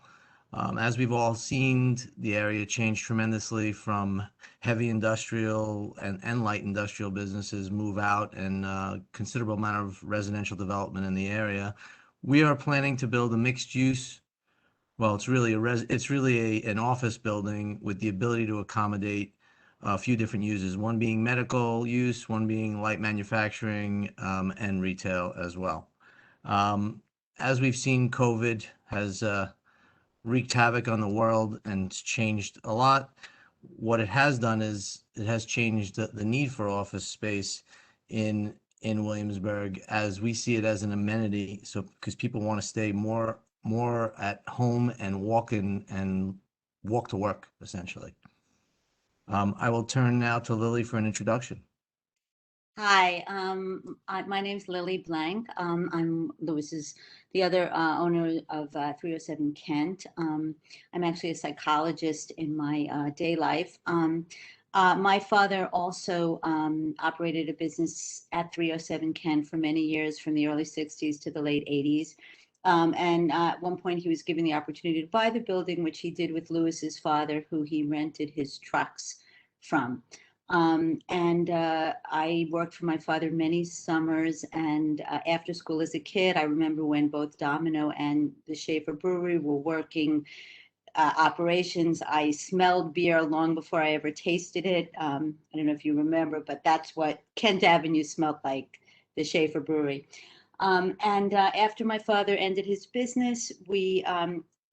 As we've all seen, the area changed tremendously from heavy industrial and light industrial businesses move out, and considerable amount of residential development in the area. We are planning to build a mixed use. Well, it's really an office building with the ability to accommodate a few different uses, one being medical use, one being light manufacturing, and retail as well. As we've seen, COVID has wreaked havoc on the world and changed a lot. What it has done is it has changed the need for office space in Williamsburg, as we see it as an amenity. So because people want to stay more at home and walk to work, essentially. I will turn now to Lily for an introduction. Hi, my name's Lily Blank. I'm Lewis's, the other owner of 307 Kent. I'm actually a psychologist in my day life. My father also operated a business at 307 Kent for many years, from the early 60s to the late 80s. And at one point he was given the opportunity to buy the building, which he did with Lewis's father, who he rented his trucks from. I worked for my father many summers, and after school as a kid, I remember when both Domino and the Schaefer Brewery were working operations. I smelled beer long before I ever tasted it. I don't know if you remember, but that's what Kent Avenue smelled like, the Schaefer Brewery. After my father ended his business, we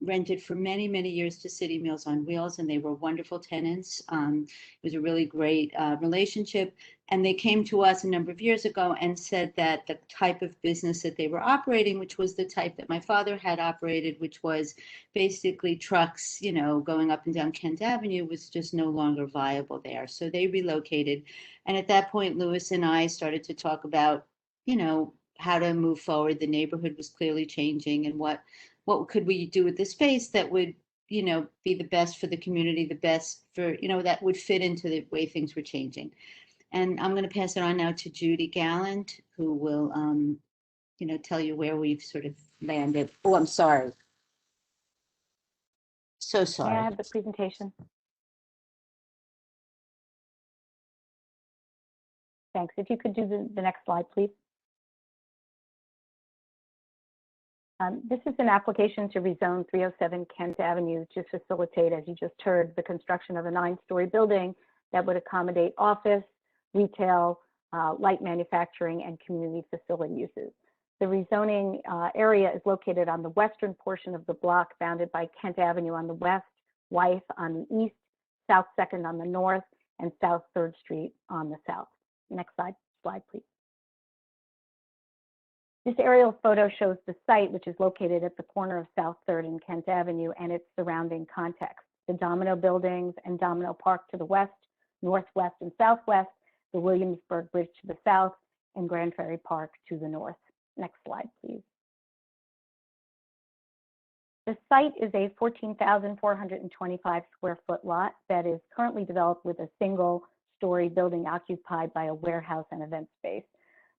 rented for many, many years to City Meals on Wheels, and they were wonderful tenants. It was a really great relationship. And they came to us a number of years ago and said that the type of business that they were operating, which was the type that my father had operated, which was basically trucks, you know, going up and down Kent Avenue, was just no longer viable there. So they relocated. And at that point, Louis and I started to talk about, you know, how to move forward. The neighborhood was clearly changing, and what could we do with the space that would, you know, be the best for the community, the best for, you know, that would fit into the way things were changing. And I'm going to pass it on now to Judy Gallant, who will, you know, tell you where we've sort of landed. Oh, I'm sorry. So sorry. May I have the presentation? Thanks. If you could do the next slide, please. This is an application to rezone 307 Kent Avenue to facilitate, as you just heard, the construction of a 9-story building that would accommodate office, retail, light manufacturing, and community facility uses. The rezoning area is located on the western portion of the block, bounded by Kent Avenue on the west, Wythe on the east, South 2nd on the north, and South 3rd Street on the south. Next slide, please. This aerial photo shows the site, which is located at the corner of South 3rd and Kent Avenue, and its surrounding context. The Domino buildings and Domino Park to the west, northwest, and southwest, the Williamsburg Bridge to the south, and Grand Ferry Park to the north. Next slide, please. The site is a 14,425 square foot lot that is currently developed with a single 9-story building occupied by a warehouse and event space.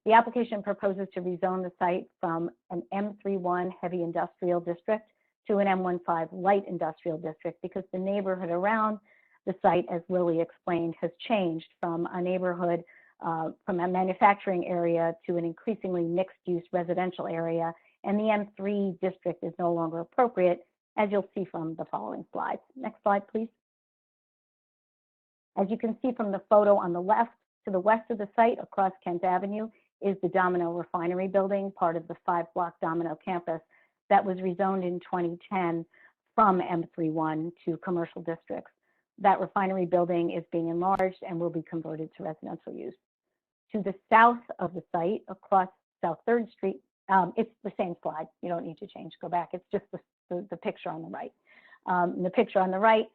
The application proposes to rezone the site from an M31 heavy industrial district to an M15 light industrial district because the neighborhood around the site, as Lily explained, has changed from a neighborhood, from a manufacturing area to an increasingly mixed-use residential area, and the M3 district is no longer appropriate, as you'll see from the following slides. Next slide, please. As you can see from the photo on the left, to the west of the site across Kent Avenue is the Domino Refinery Building, part of the 5-block Domino campus that was rezoned in 2010 from M31 to commercial districts. That refinery building is being enlarged and will be converted to residential use. To the south of the site, across South 3rd Street, it's the same slide. You don't need to change, go back. It's just the picture on the right. The picture on the right,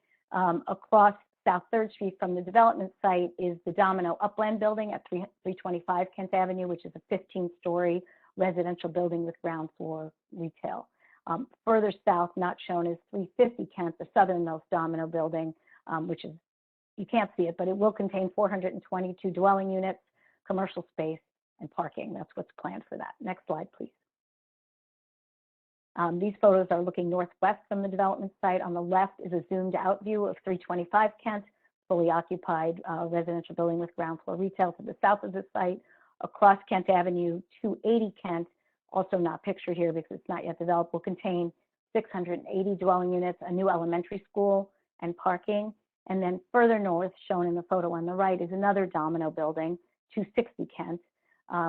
across South 3rd Street from the development site is the Domino Upland Building at 325 Kent Avenue, which is a 15-story residential building with ground floor retail. Further south, not shown, is 350 Kent, the southernmost Domino Building, which is, you can't see it, but it will contain 422 dwelling units, commercial space, and parking. That's what's planned for that. Next slide, please. These photos are looking northwest from the development site. On the left is a zoomed out view of 325 Kent, fully occupied residential building with ground floor retail. To the south of the site, across Kent Avenue, 280 Kent, also not pictured here because it's not yet developed, will contain 680 dwelling units, a new elementary school, and parking. And then further north, shown in the photo on the right, is another Domino building, 260 Kent,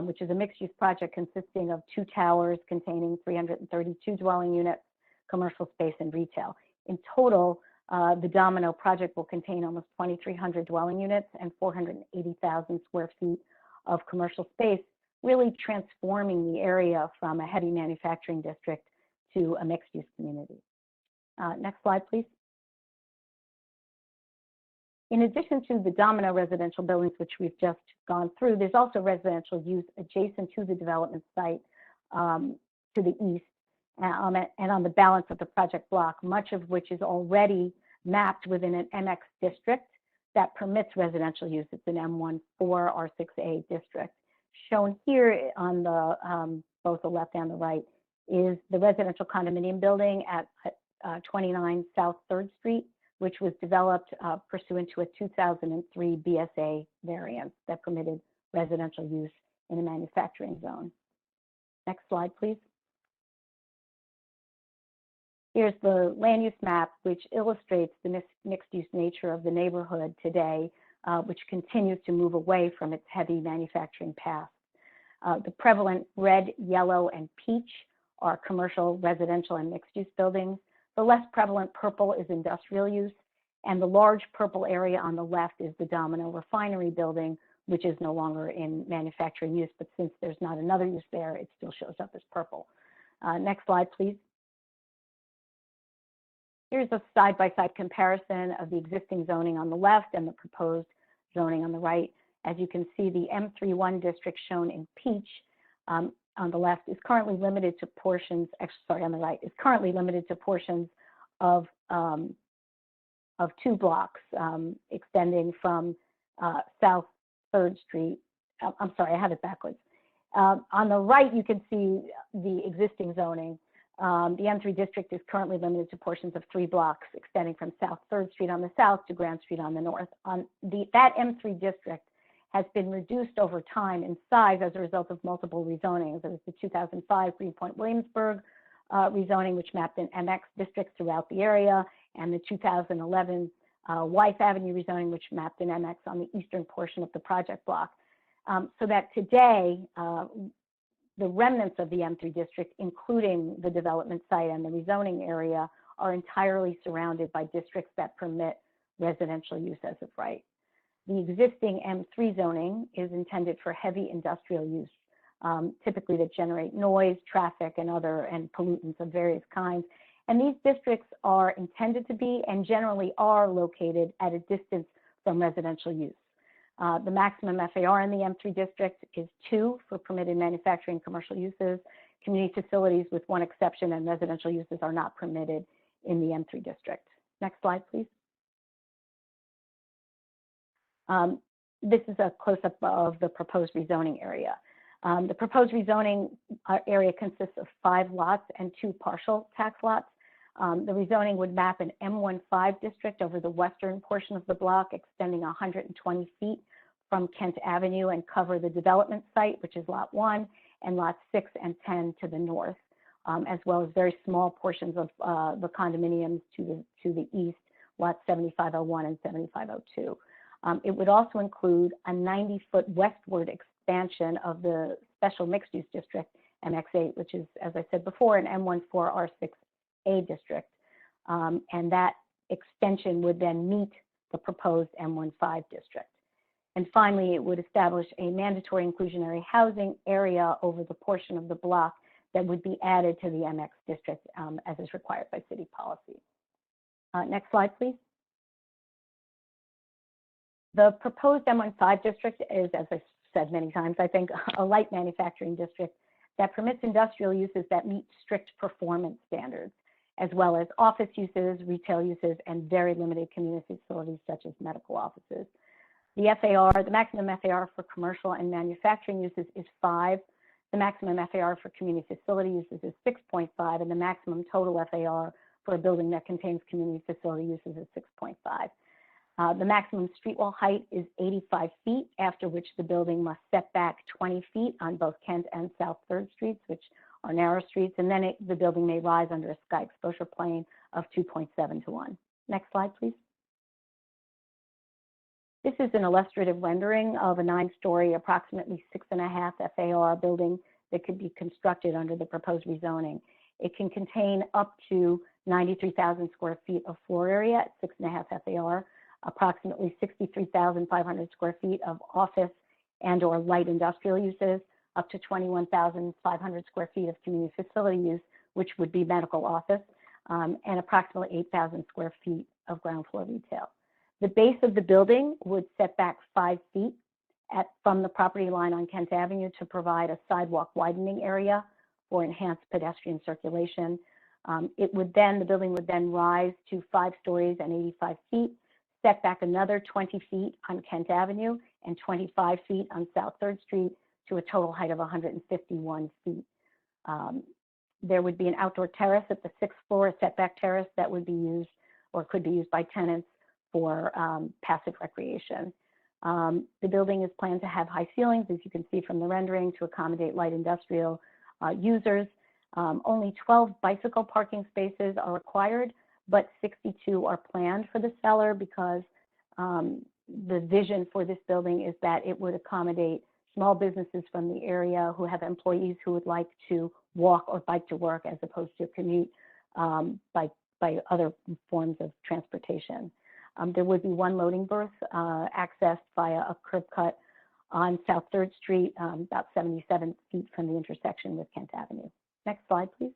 which is a mixed-use project consisting of 2 towers containing 332 dwelling units, commercial space, and retail. In total, the Domino project will contain almost 2,300 dwelling units and 480,000 square feet of commercial space, really transforming the area from a heavy manufacturing district to a mixed-use community. Next slide, please. In addition to the Domino residential buildings, which we've just gone through, there's also residential use adjacent to the development site to the east and on the balance of the project block, much of which is already mapped within an MX district that permits residential use. It's an M14 R6A district. Shown here on the both the left and the right is the residential condominium building at 29 South 3rd Street, which was developed pursuant to a 2003 BSA variance that permitted residential use in a manufacturing zone. Next slide, please. Here's the land use map, which illustrates the mixed-use nature of the neighborhood today, which continues to move away from its heavy manufacturing past. The prevalent red, yellow, and peach are commercial, residential, and mixed-use buildings. The less prevalent purple is industrial use, and the large purple area on the left is the Domino Refinery Building, which is no longer in manufacturing use, but since there's not another use there, it still shows up as purple. Next slide, please. Here's a side-by-side comparison of the existing zoning on the left and the proposed zoning on the right. As you can see, the M31 district shown in peach on the left is currently limited to portions, on the right, is currently limited to portions of 2 blocks extending from South 3rd Street. I'm sorry, I have it backwards. On the right, you can see the existing zoning. The M3 district is currently limited to portions of 3 blocks extending from South 3rd Street on the south to Grand Street on the north. That M3 district has been reduced over time in size as a result of multiple rezonings. There was the 2005 Greenpoint Williamsburg rezoning, which mapped in MX districts throughout the area, and the 2011 Wythe Avenue rezoning, which mapped in MX on the eastern portion of the project block. So that today, the remnants of the M3 district, including the development site and the rezoning area, are entirely surrounded by districts that permit residential use as of right. The existing M3 zoning is intended for heavy industrial use, typically that generate noise, traffic, and pollutants of various kinds. And these districts are intended to be and generally are located at a distance from residential use. The maximum FAR in the M3 district is 2 for permitted manufacturing commercial uses. Community facilities, with one exception, and residential uses are not permitted in the M3 district. Next slide, please. this is a close-up of the proposed rezoning area. The proposed rezoning area consists of 5 lots and 2 partial tax lots. The rezoning would map an M15 district over the western portion of the block, extending 120 feet from Kent Avenue, and cover the development site, which is lot 1, and lots 6 and 10 to the north, as well as very small portions of the condominiums to the east, lots 7501 and 7502. It would also include a 90-foot westward expansion of the special mixed-use district, MX8, which is, as I said before, an M14R6A district. And that extension would then meet the proposed M15 district. And finally, it would establish a mandatory inclusionary housing area over the portion of the block that would be added to the MX district as is required by city policy. Next slide, please. The proposed M15 district is, as I've said many times, I think, a light manufacturing district that permits industrial uses that meet strict performance standards, as well as office uses, retail uses, and very limited community facilities such as medical offices. The FAR, the maximum FAR for commercial and manufacturing uses is 5. The maximum FAR for community facility uses is 6.5, and the maximum total FAR for a building that contains community facility uses is 6.5. The maximum street wall height is 85 feet, after which the building must set back 20 feet on both Kent and South 3rd Streets, which are narrow streets, and then the building may rise under a sky exposure plane of 2.7 to 1. Next slide, please. This is an illustrative rendering of a 9-story, approximately 6.5 FAR building that could be constructed under the proposed rezoning. It can contain up to 93,000 square feet of floor area at 6.5 FAR, approximately 63,500 square feet of office and or light industrial uses, up to 21,500 square feet of community facility use, which would be medical office, and approximately 8,000 square feet of ground floor retail. The base of the building would set back 5 feet from the property line on Kent Avenue to provide a sidewalk widening area for enhanced pedestrian circulation. The building would then rise to 5 stories and 85 feet, set back another 20 feet on Kent Avenue and 25 feet on South 3rd Street to a total height of 151 feet. There would be an outdoor terrace at the 6th floor, a setback terrace that would be used or could be used by tenants for passive recreation. The building is planned to have high ceilings, as you can see from the rendering, to accommodate light industrial users. Only 12 bicycle parking spaces are required, but 62 are planned for the seller because the vision for this building is that it would accommodate small businesses from the area who have employees who would like to walk or bike to work as opposed to commute by other forms of transportation. There would be 1 loading berth accessed via a curb cut on South 3rd Street, about 77 feet from the intersection with Kent Avenue. Next slide, please.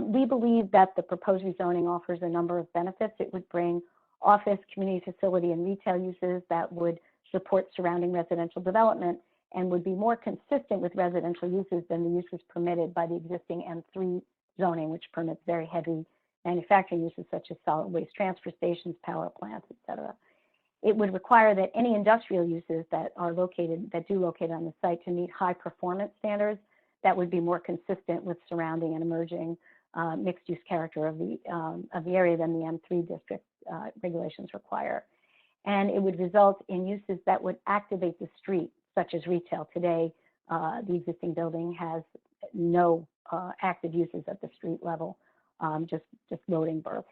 We believe that the proposed rezoning offers a number of benefits. It would bring office, community facility, and retail uses that would support surrounding residential development and would be more consistent with residential uses than the uses permitted by the existing M3 zoning, which permits very heavy manufacturing uses such as solid waste transfer stations, power plants, et cetera. It would require that any industrial uses that do locate on the site to meet high performance standards that would be more consistent with surrounding and emerging mixed use character of the area than the M3 district regulations require. And it would result in uses that would activate the street, such as retail. Today, the existing building has no active uses at the street level, just loading berths.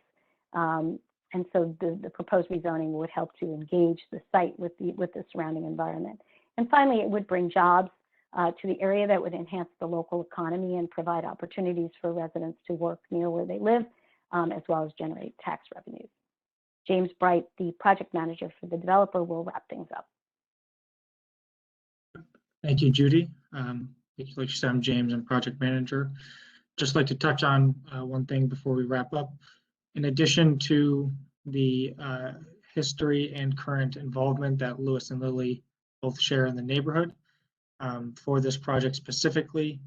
And so the proposed rezoning would help to engage the site with the surrounding environment. And finally, it would bring jobs to the area that would enhance the local economy and provide opportunities for residents to work near where they live, as well as generate tax revenues. James Bright, the project manager for the developer, will wrap things up. Thank you, Judy. Like you said, I'm James, I'm project manager. Just like to touch on one thing before we wrap up. In addition to the history and current involvement that Lewis and Lily both share in the neighborhood, for this project specifically,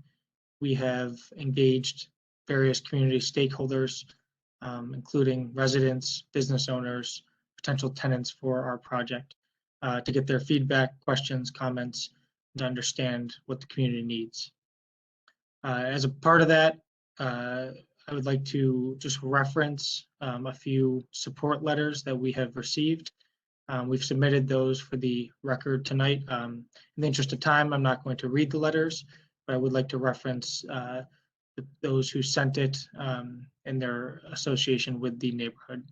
we have engaged various community stakeholders, including residents, business owners, potential tenants for our project to get their feedback, questions, comments, to understand what the community needs. As a part of that, I would like to just reference a few support letters that we have received. We've submitted those for the record tonight. In the interest of time, I'm not going to read the letters, but I would like to reference those who sent it and their association with the neighborhood.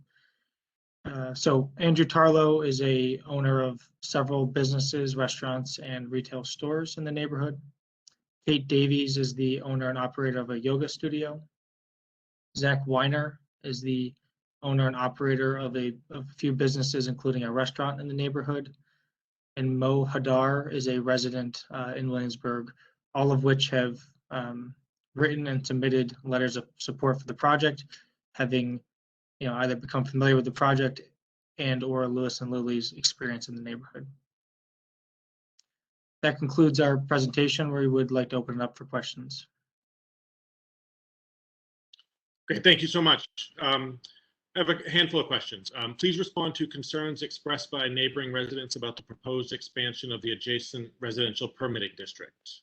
So Andrew Tarlow is a owner of several businesses, restaurants, and retail stores in the neighborhood. Kate Davies is the owner and operator of a yoga studio. Zach Weiner is the owner and operator of a few businesses, including a restaurant in the neighborhood. And Mo Hadar is a resident in Williamsburg, all of which have written and submitted letters of support for the project, having either become familiar with the project and or Lewis and Lily's experience in the neighborhood. That concludes our presentation, where we would like to open it up for questions. Great, thank you so much. I have a handful of questions. Please respond to concerns expressed by neighboring residents about the proposed expansion of the adjacent residential permitting district.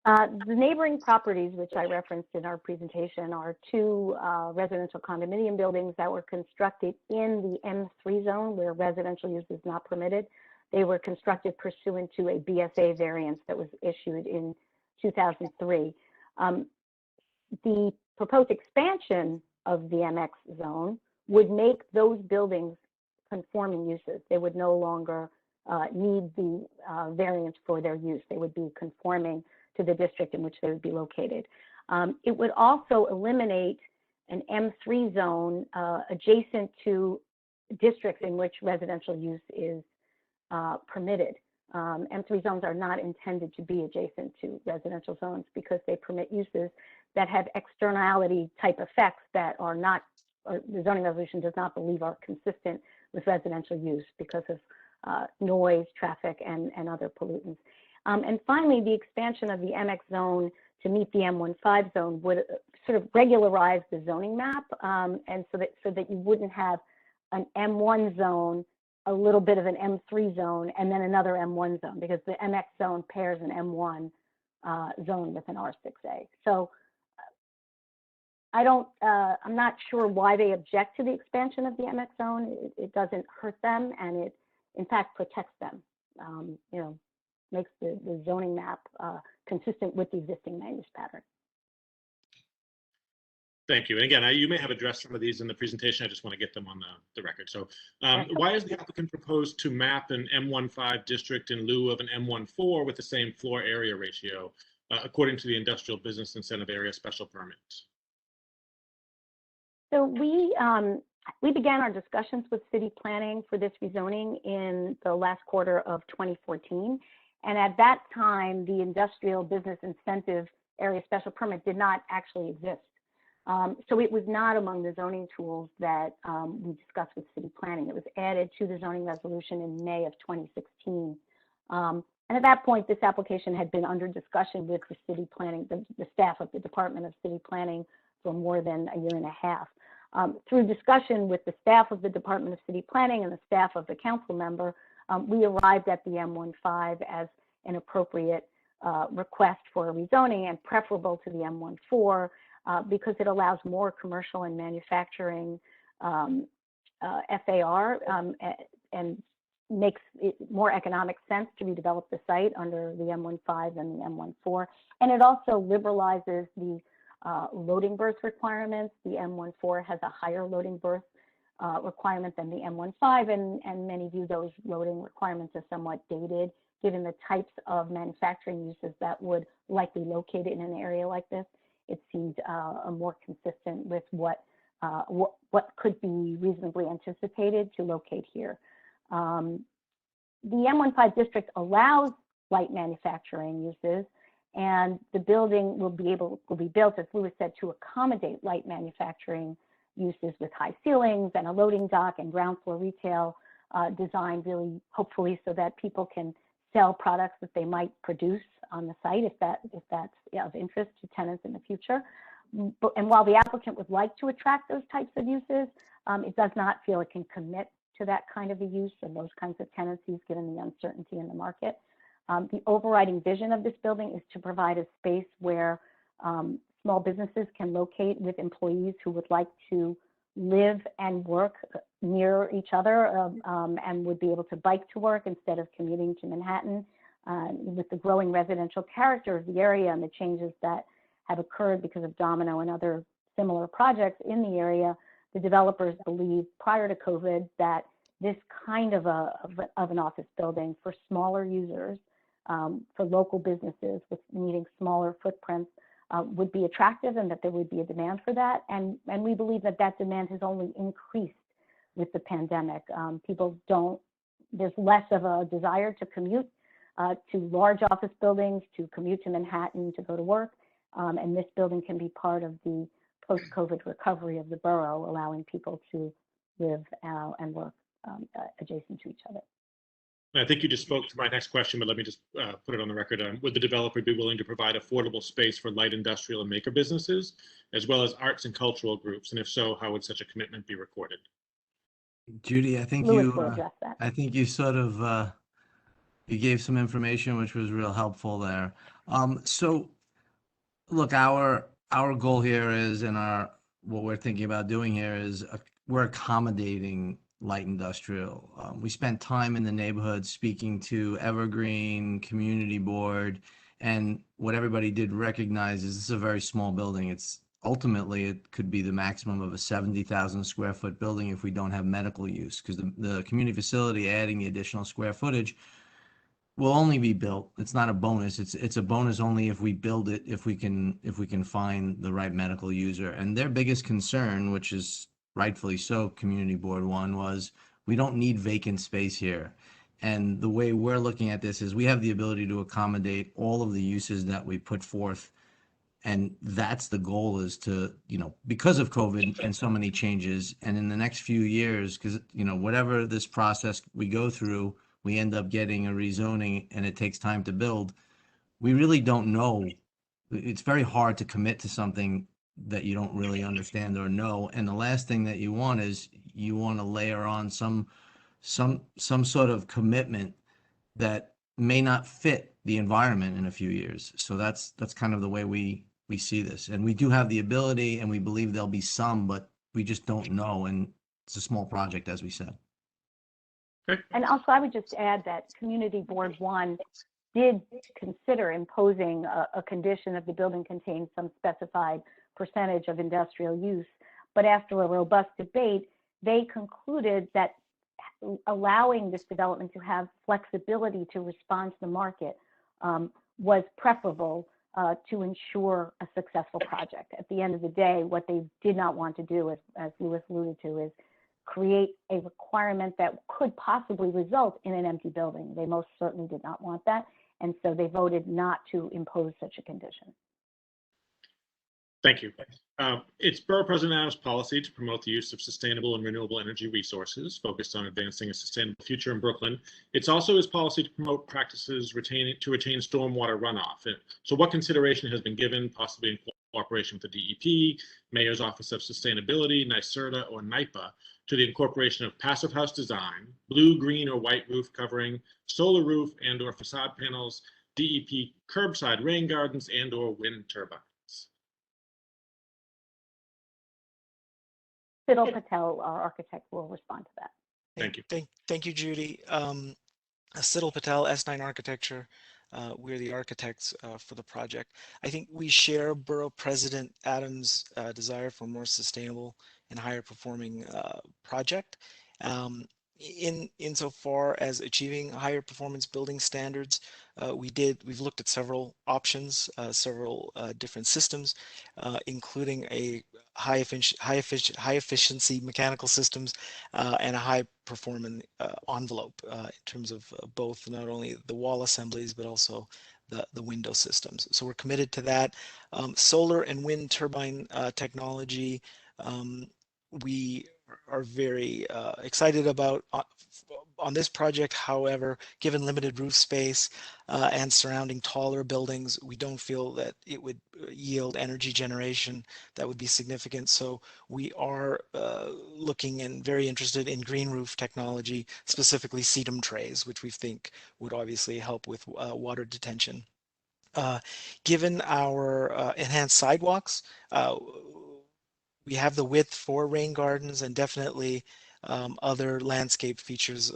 The neighboring properties, which I referenced in our presentation, are two residential condominium buildings that were constructed in the M3 zone where residential use is not permitted. They were constructed pursuant to a BSA variance that was issued in 2003. The proposed expansion of the MX zone would make those buildings conforming uses. They would no longer need the variance for their use. They would be conforming to the district in which they would be located. It would also eliminate an M3 zone adjacent to districts in which residential use is permitted. M3 zones are not intended to be adjacent to residential zones because they permit uses that have externality type effects that are not, or the zoning resolution does not believe are consistent with residential use because of noise, traffic, and other pollutants. And finally, the expansion of the MX zone to meet the M15 zone would sort of regularize the zoning map, and so that you wouldn't have an M1 zone, a little bit of an M3 zone, and then another M1 zone, because the MX zone pairs an M1 zone with an R6A. So I'm not sure why they object to the expansion of the MX zone. It doesn't hurt them, and it in fact protects them. Makes the zoning map consistent with the existing land use pattern. Thank you. And again, you may have addressed some of these in the presentation. I just want to get them on the record. So why is the applicant proposed to map an M15 district in lieu of an M14 with the same floor area ratio, according to the Industrial Business Incentive Area special permit? So we began our discussions with city planning for this rezoning in the last quarter of 2014. And at that time, the Industrial Business Incentive Area special permit did not actually exist. So it was not among the zoning tools that we discussed with city planning. It was added to the zoning resolution in May of 2016. And at that point, this application had been under discussion with the city planning, the staff of the Department of City Planning for more than a year and a half. Through discussion with the staff of the Department of City Planning and the staff of the council member, we arrived at the M15 as an appropriate request for a rezoning and preferable to the M14 because it allows more commercial and manufacturing FAR and makes it more economic sense to redevelop the site under the M15 than the M14. And it also liberalizes the loading berth requirements. The M14 has a higher loading berth requirement than the M15, and many view those loading requirements as somewhat dated, given the types of manufacturing uses that would likely locate it in an area like this. It seemed more consistent with what could be reasonably anticipated to locate here. The M15 district allows light manufacturing uses, and the building will be built, as Louis said, to accommodate light manufacturing uses with high ceilings and a loading dock and ground floor retail designed really hopefully so that people can sell products that they might produce on the site if that's of interest to tenants in the future. And while the applicant would like to attract those types of uses, it does not feel it can commit to that kind of a use and those kinds of tenancies given the uncertainty in the market. The overriding vision of this building is to provide a space where small businesses can locate with employees who would like to live and work near each other and would be able to bike to work instead of commuting to Manhattan. With the growing residential character of the area and the changes that have occurred because of Domino and other similar projects in the area, the developers believe prior to COVID that this kind of an office building for smaller users, for local businesses with needing smaller footprints, would be attractive and that there would be a demand for that. And we believe that that demand has only increased with the pandemic. There's less of a desire to commute to large office buildings, to commute to Manhattan, to go to work. And this building can be part of the post-COVID recovery of the borough, allowing people to live and work adjacent to each other. I think you just spoke to my next question, but let me just put it on the record. Would the developer be willing to provide affordable space for light industrial and maker businesses, as well as arts and cultural groups? And if so, how would such a commitment be recorded? Judy, I think Louis will address that. I think you sort of you gave some information which was real helpful there. So look, our goal here is, and what we're thinking about doing here is we're accommodating light industrial. We spent time in the neighborhood speaking to Evergreen, Community Board, and what everybody did recognize is this is a very small building. Ultimately, it could be the maximum of a 70,000 square foot building if we don't have medical use, because the community facility adding the additional square footage will only be built. It's not a bonus. It's a bonus only if we build it, if we can find the right medical user. And their biggest concern, which is rightfully so, Community Board 1, was we don't need vacant space here. And the way we're looking at this is we have the ability to accommodate all of the uses that we put forth. And that's the goal, is to, because of COVID and so many changes, and in the next few years, because, whatever this process we go through, we end up getting a rezoning and it takes time to build. We really don't know. It's very hard to commit to something that you don't really understand or know. And the last thing that you want is you want to layer on some sort of commitment that may not fit the environment in a few years. So that's kind of the way we see this. And we do have the ability, and we believe there'll be some, but we just don't know. And it's a small project, as we said. And also, I would just add that Community Board 1 did consider imposing a condition that the building contains some specified percentage of industrial use. But after a robust debate, they concluded that allowing this development to have flexibility to respond to the market was preferable to ensure a successful project. At the end of the day, what they did not want to do, as Louis alluded to, is create a requirement that could possibly result in an empty building. They most certainly did not want that. And so they voted not to impose such a condition. Thank you. It's Borough President Adams' policy to promote the use of sustainable and renewable energy resources focused on advancing a sustainable future in Brooklyn. It's also his policy to promote practices to retain stormwater runoff. So what consideration has been given, possibly in cooperation with the DEP, Mayor's Office of Sustainability, NYSERDA, or NYPA, to the incorporation of passive house design, blue, green, or white roof covering, solar roof and or facade panels, DEP curbside rain gardens, and or wind turbines? Siddle Patel, our architect, will respond to that. Thank you. Thank you, Judy. Siddle Patel, S9 Architecture. We're the architects for the project. I think we share Borough President Adams' desire for a more sustainable and higher performing project. Insofar as achieving higher performance building standards, we've looked at several options, several different systems, including a high efficiency mechanical systems and a high performing envelope in terms of both not only the wall assemblies but also the window systems. So we're committed to that. Solar and wind turbine technology, we are very excited about On this project, however, given limited roof space and surrounding taller buildings, we don't feel that it would yield energy generation that would be significant. So we are looking and very interested in green roof technology, specifically sedum trays, which we think would obviously help with water detention. Given our enhanced sidewalks, we have the width for rain gardens and definitely other landscape features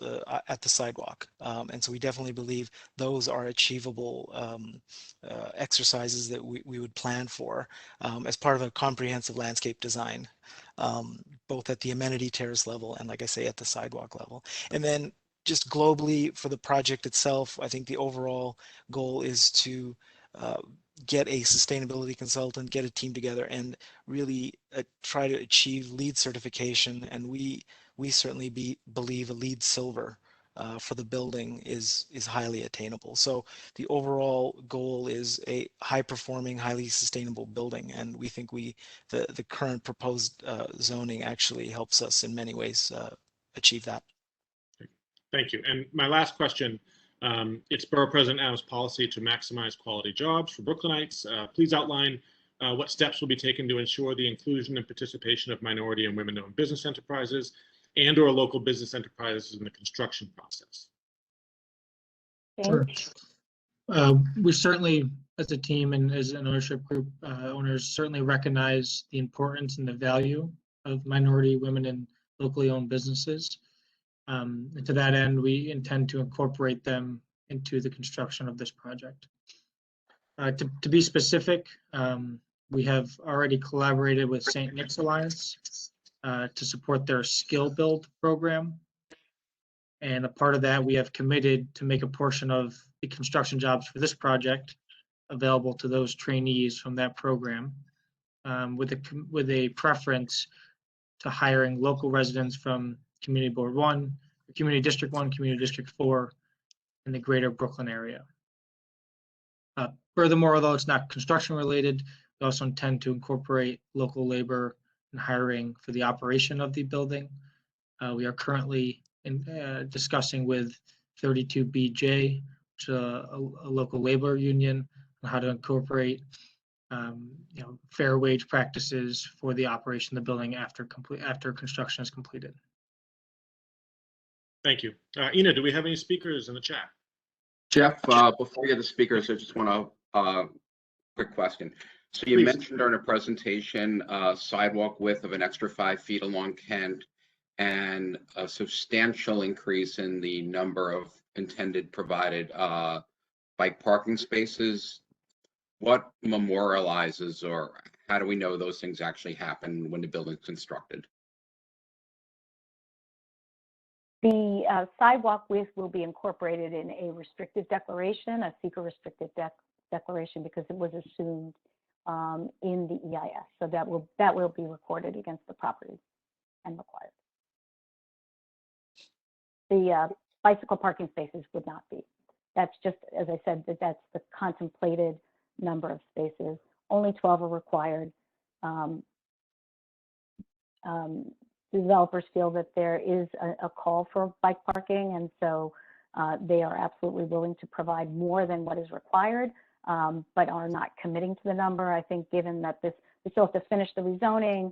at the sidewalk. And so we definitely believe those are achievable exercises that we would plan for as part of a comprehensive landscape design, both at the amenity terrace level and, like I say, at the sidewalk level. And then just globally for the project itself, I think the overall goal is to get a sustainability consultant, get a team together, and really try to achieve LEED certification. And we certainly believe a LEED Silver for the building is highly attainable. So the overall goal is a high-performing, highly sustainable building, and we think the current proposed zoning actually helps us in many ways achieve that. Thank you. And my last question. It's Borough President Adams' policy to maximize quality jobs for Brooklynites. Please outline what steps will be taken to ensure the inclusion and participation of minority and women-owned business enterprises and/or local business enterprises in the construction process. Sure. We certainly, as a team and as an ownership group, owners certainly recognize the importance and the value of minority, women, and locally owned businesses. And to that end, we intend to incorporate them into the construction of this project. To be specific, we have already collaborated with St. Nick's Alliance to support their skill build program. And a part of that, we have committed to make a portion of the construction jobs for this project available to those trainees from that program, with a preference to hiring local residents from Community Board 1, Community District 1, Community District 4, in the greater Brooklyn area. Furthermore, although it's not construction related, we also intend to incorporate local labor and hiring for the operation of the building. We are currently discussing with 32BJ, which is a local labor union, on how to incorporate fair wage practices for the operation of the building after construction is completed. Thank you. Ina, do we have any speakers in the chat? Jeff, before we get the speakers, I just want to quick question. So you Please. mentioned during a presentation sidewalk width of an extra 5 feet along Kent and a substantial increase in the number of intended provided bike parking spaces. What memorializes, or how do we know those things actually happen when the building's constructed? The sidewalk width will be incorporated in a restrictive declaration, a seeker restrictive declaration, because it was assumed in the EIS. So that will be recorded against the property and required. The bicycle parking spaces would not be. That's just, as I said, that's the contemplated number of spaces. Only 12 are required. Developers feel that there is a call for bike parking, and so they are absolutely willing to provide more than what is required, but are not committing to the number. I think given that we still have to finish the rezoning,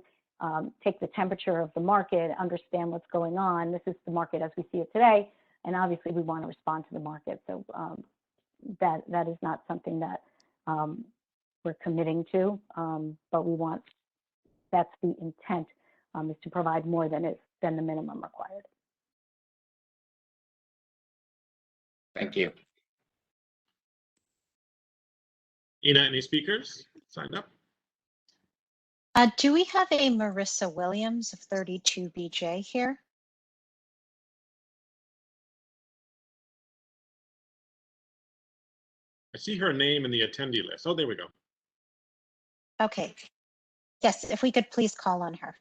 take the temperature of the market, understand what's going on. This is the market as we see it today, and obviously we want to respond to the market. So that is not something that we're committing to, but that's the intent. Is to provide more than the minimum required. Thank you. Ina, any speakers signed up? Do we have a Marissa Williams of 32BJ here? I see her name in the attendee list. Oh, there we go. Okay. Yes, if we could please call on her.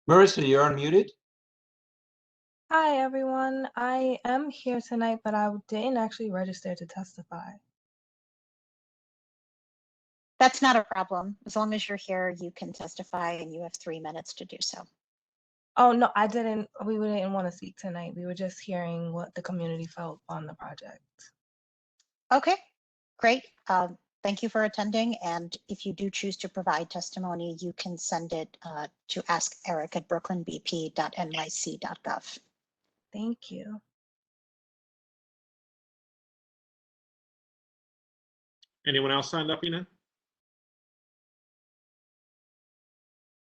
Marissa, you're unmuted. Hi, everyone. I am here tonight, but I didn't actually register to testify. That's not a problem. As long as you're here, you can testify and you have 3 minutes to do so. Oh, no, I didn't. We didn't want to speak tonight. We were just hearing what the community felt on the project. Okay, great. Thank you for attending. And if you do choose to provide testimony, you can send it to askeric@brooklynbp.nyc.gov. Thank you. Anyone else signed up, Ina?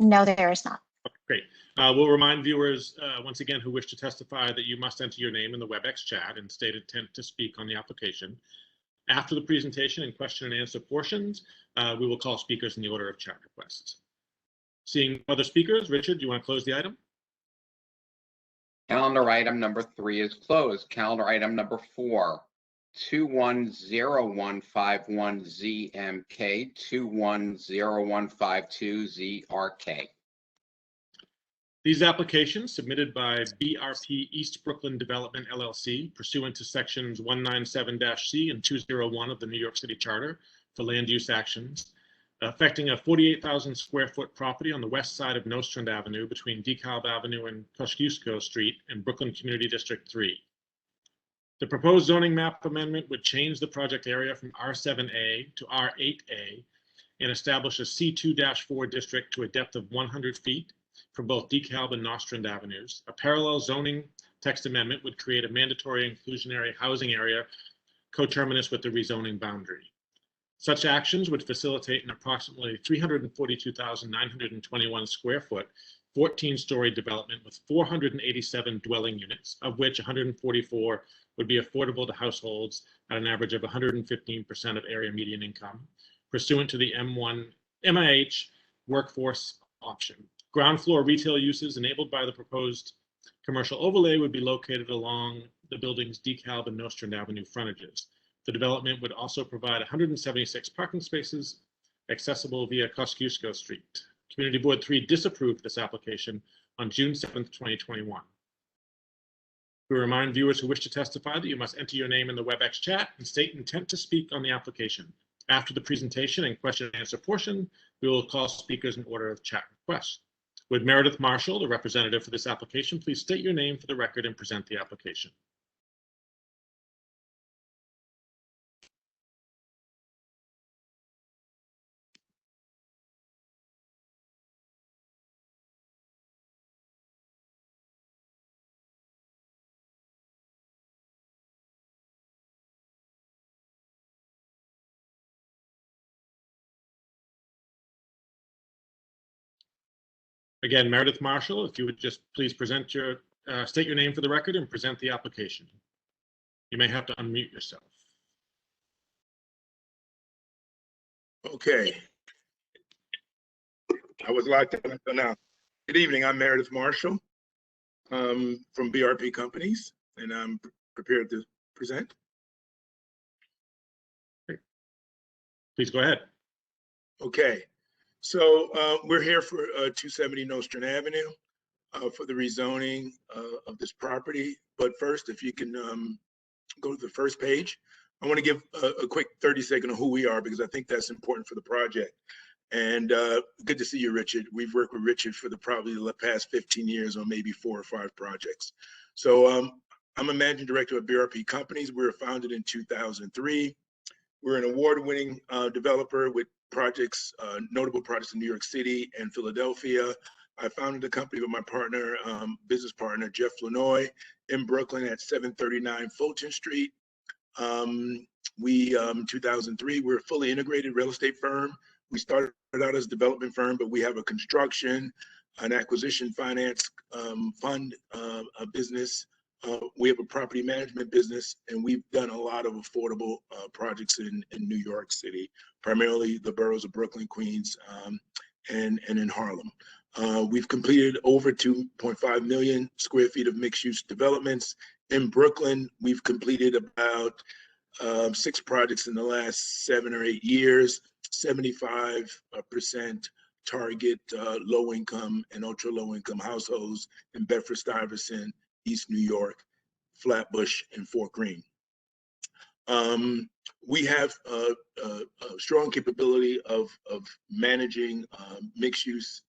No, there is not. Okay, great. We'll remind viewers once again who wish to testify that you must enter your name in the WebEx chat and state intent to speak on the application. After the presentation and question and answer portions, we will call speakers in the order of chat requests. Seeing other speakers, Richard, do you want to close the item? Calendar item number 3 is closed. Calendar item number 4, 210151ZMK, 210152ZRK. These applications submitted by BRP East Brooklyn Development LLC pursuant to sections 197-C and 201 of the New York City Charter for land use actions affecting a 48,000 square foot property on the west side of Nostrand Avenue between DeKalb Avenue and Kosciuszko Street in Brooklyn Community District 3. The proposed zoning map amendment would change the project area from R7A to R8A and establish a C2-4 district to a depth of 100 feet for both DeKalb and Nostrand Avenues. A parallel zoning text amendment would create a mandatory inclusionary housing area coterminous with the rezoning boundary. Such actions would facilitate an approximately 342,921 square foot, 14-story development with 487 dwelling units, of which 144 would be affordable to households at an average of 115% of area median income, pursuant to the MIH workforce option. Ground floor retail uses enabled by the proposed commercial overlay would be located along the building's DeKalb and Nostrand Avenue frontages. The development would also provide 176 parking spaces accessible via Kosciuszko Street. Community Board 3 disapproved this application on June 7th, 2021. We remind viewers who wish to testify that you must enter your name in the WebEx chat and state intent to speak on the application. After the presentation and question and answer portion, we will call speakers in order of chat requests. Would Meredith Marshall, the representative for this application, please state your name for the record and present the application. Again, Meredith Marshall, if you would just please present your, state your name for the record and present the application. You may have to unmute yourself. Okay. I was locked in until now. Good evening, I'm Meredith Marshall from BRP Companies, and I'm prepared to present. Please go ahead. Okay, so we're here for 270 Nostrand Avenue for the rezoning of this property. But first, if you can go to the first page, I want to give a quick 30-second of who we are, because I think that's important for the project. And good to see you, Richard. We've worked with Richard for probably the past 15 years on maybe 4 or 5 projects. So I'm a managing director of BRP Companies. We were founded in 2003. We're an award-winning developer with projects, notable projects in New York City and Philadelphia. I founded the company with my partner, business partner, Jeff Lanoy, in Brooklyn at 739 Fulton Street. In 2003, we're a fully integrated real estate firm. We started out as a development firm, but we have a construction, an acquisition finance fund business. We have a property management business, and we've done a lot of affordable projects in New York City, primarily the boroughs of Brooklyn, Queens, and in Harlem. We've completed over 2.5 million square feet of mixed-use developments. In Brooklyn, we've completed about 6 projects in the last 7 or 8 years. 75% target low-income and ultra-low-income households in Bedford-Stuyvesant, East New York, Flatbush, and Fort Greene. We have a strong capability of managing mixed-use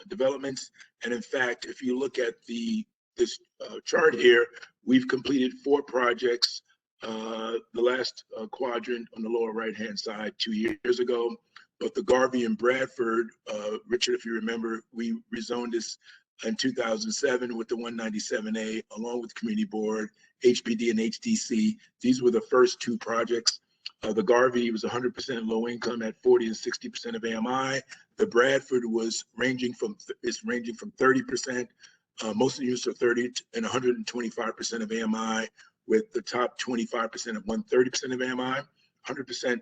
developments. And in fact, if you look at this chart here, we've completed 4 projects. The last quadrant on the lower right-hand side 2 years ago. But the Garvey and Bradford, Richard, if you remember, we rezoned this in 2007 with the 197A, along with Community Board, HPD, and HDC. These were the first 2 projects. The Garvey was 100% low income at 40 and 60% of AMI. The Bradford is ranging from 30%. Most of the units are 30 and 125% of AMI, with the top 25% at 130% of AMI, 100%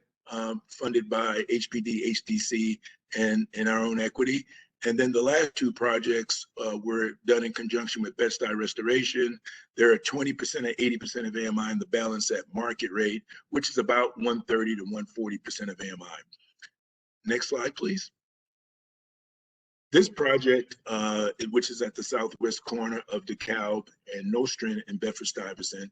funded by HPD, HDC, and our own equity. And then the last 2 projects were done in conjunction with Bed-Stuy Restoration. They're at 20% at 80% of AMI, and the balance at market rate, which is about 130 to 140% of AMI. Next slide, please. This project, which is at the southwest corner of DeKalb and Nostrand in Bedford-Stuyvesant,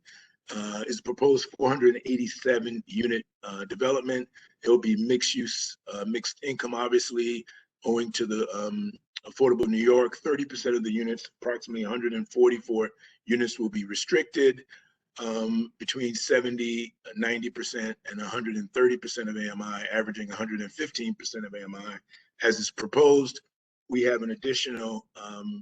is proposed 487 unit development. It'll be mixed use, mixed income, obviously, owing to the Affordable New York. 30% of the units, approximately 144 units, will be restricted. Between 70, 90%, and 130% of AMI, averaging 115% of AMI, as is proposed. We have an additional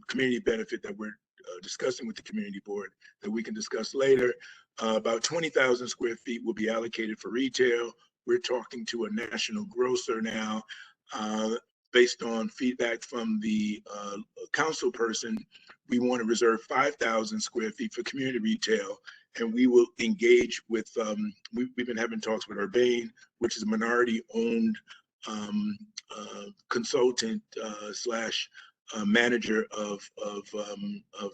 community benefit that we're discussing with the community board that we can discuss later. About 20,000 square feet will be allocated for retail. We're talking to a national grocer now. Based on feedback from the council person, we want to reserve 5,000 square feet for community retail, and we will engage with, we've been having talks with Urbane, which is a minority-owned consultant slash manager of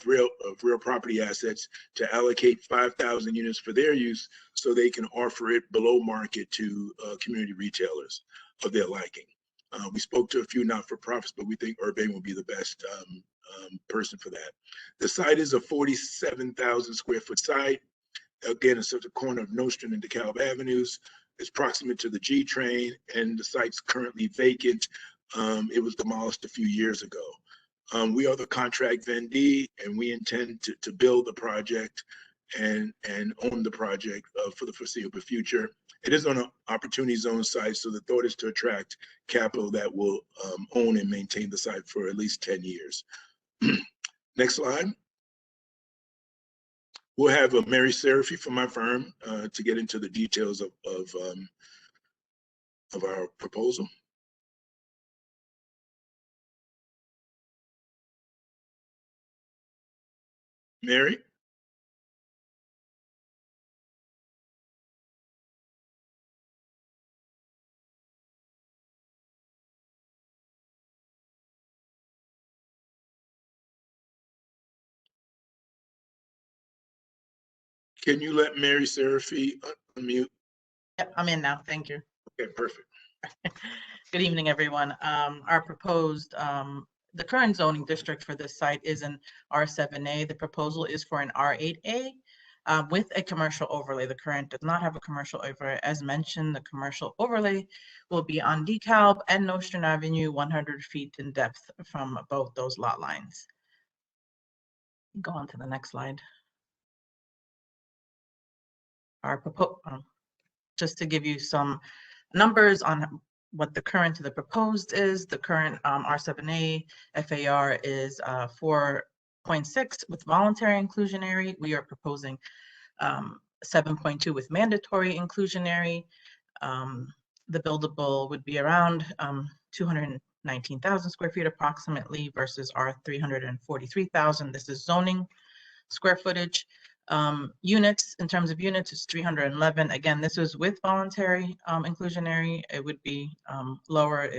real property assets, to allocate 5,000 units for their use, so they can offer it below market to community retailers of their liking. We spoke to a few not-for-profits, but we think Urbane will be the best person for that. The site is a 47,000 square foot site. Again, it's at the corner of Nostrand and DeKalb Avenues. It's proximate to the G train, and the site's currently vacant. It was demolished a few years ago. We are the contract vendee, and we intend to build the project and own the project for the foreseeable future. It is on an opportunity zone site, so the thought is to attract capital that will own and maintain the site for at least 10 years. Next slide. We'll have Mary Seraphy from my firm to get into the details of our proposal. Mary? Can you let Mary Seraphy unmute? Yep, I'm in now. Thank you. Okay, perfect. Good evening, everyone. Our proposed, the current zoning district for this site is an R7A. The proposal is for an R8A with a commercial overlay. The current does not have a commercial overlay. As mentioned, the commercial overlay will be on DeKalb and Nostrand Avenue, 100 feet in depth from both those lot lines. Go on to the next slide. Our just to give you some numbers on what the current to the proposed is. The current R7A FAR is 4.6 with voluntary inclusionary. We are proposing 7.2 with mandatory inclusionary. The buildable would be around 219,000 square feet approximately versus our 343,000. This is zoning square footage. Units, in terms of units, is 311. Again, this is with voluntary inclusionary. It would be lower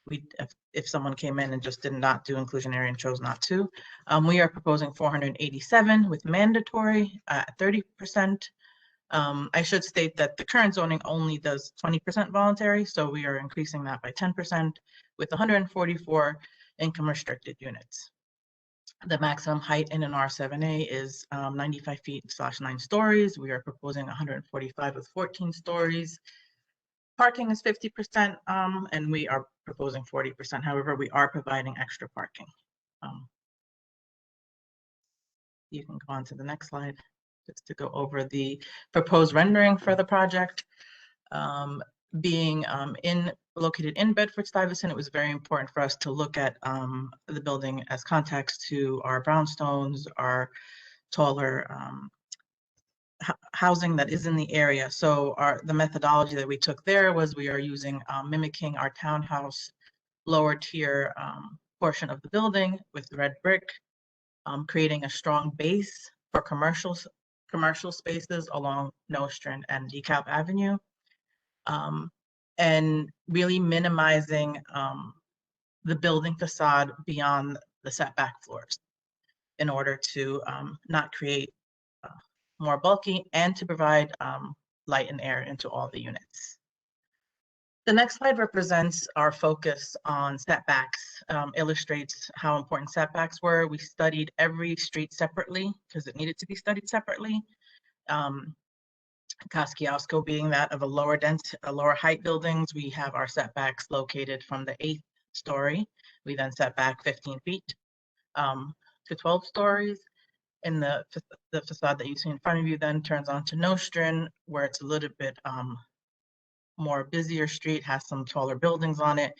if someone came in and just did not do inclusionary and chose not to. We are proposing 487 with mandatory at 30%. I should state that the current zoning only does 20% voluntary, so we are increasing that by 10% with 144 income restricted units. The maximum height in an R7A is 95 feet / 9 stories. We are proposing 145 with 14 stories. Parking is 50%, and we are proposing 40%. However, we are providing extra parking. You can go on to the next slide just to go over the proposed rendering for the project. Being located in Bedford-Stuyvesant, it was very important for us to look at the building as context to our brownstones, our taller housing that is in the area. So the methodology that we took there was we are using mimicking our townhouse lower tier portion of the building with red brick, creating a strong base for commercial spaces along Nostrand and DeKalb Avenue, and really minimizing the building facade beyond the setback floors in order to not create more bulky and to provide light and air into all the units. The next slide represents our focus on setbacks, illustrates how important setbacks were. We studied every street separately because it needed to be studied separately. Kosciuszko being that of a lower height buildings, we have our setbacks located from the 8th story. We then set back 15 feet to 12 stories. And the facade that you see in front of you then turns on to Nostrand, where it's a little bit more busier street, has some taller buildings on it.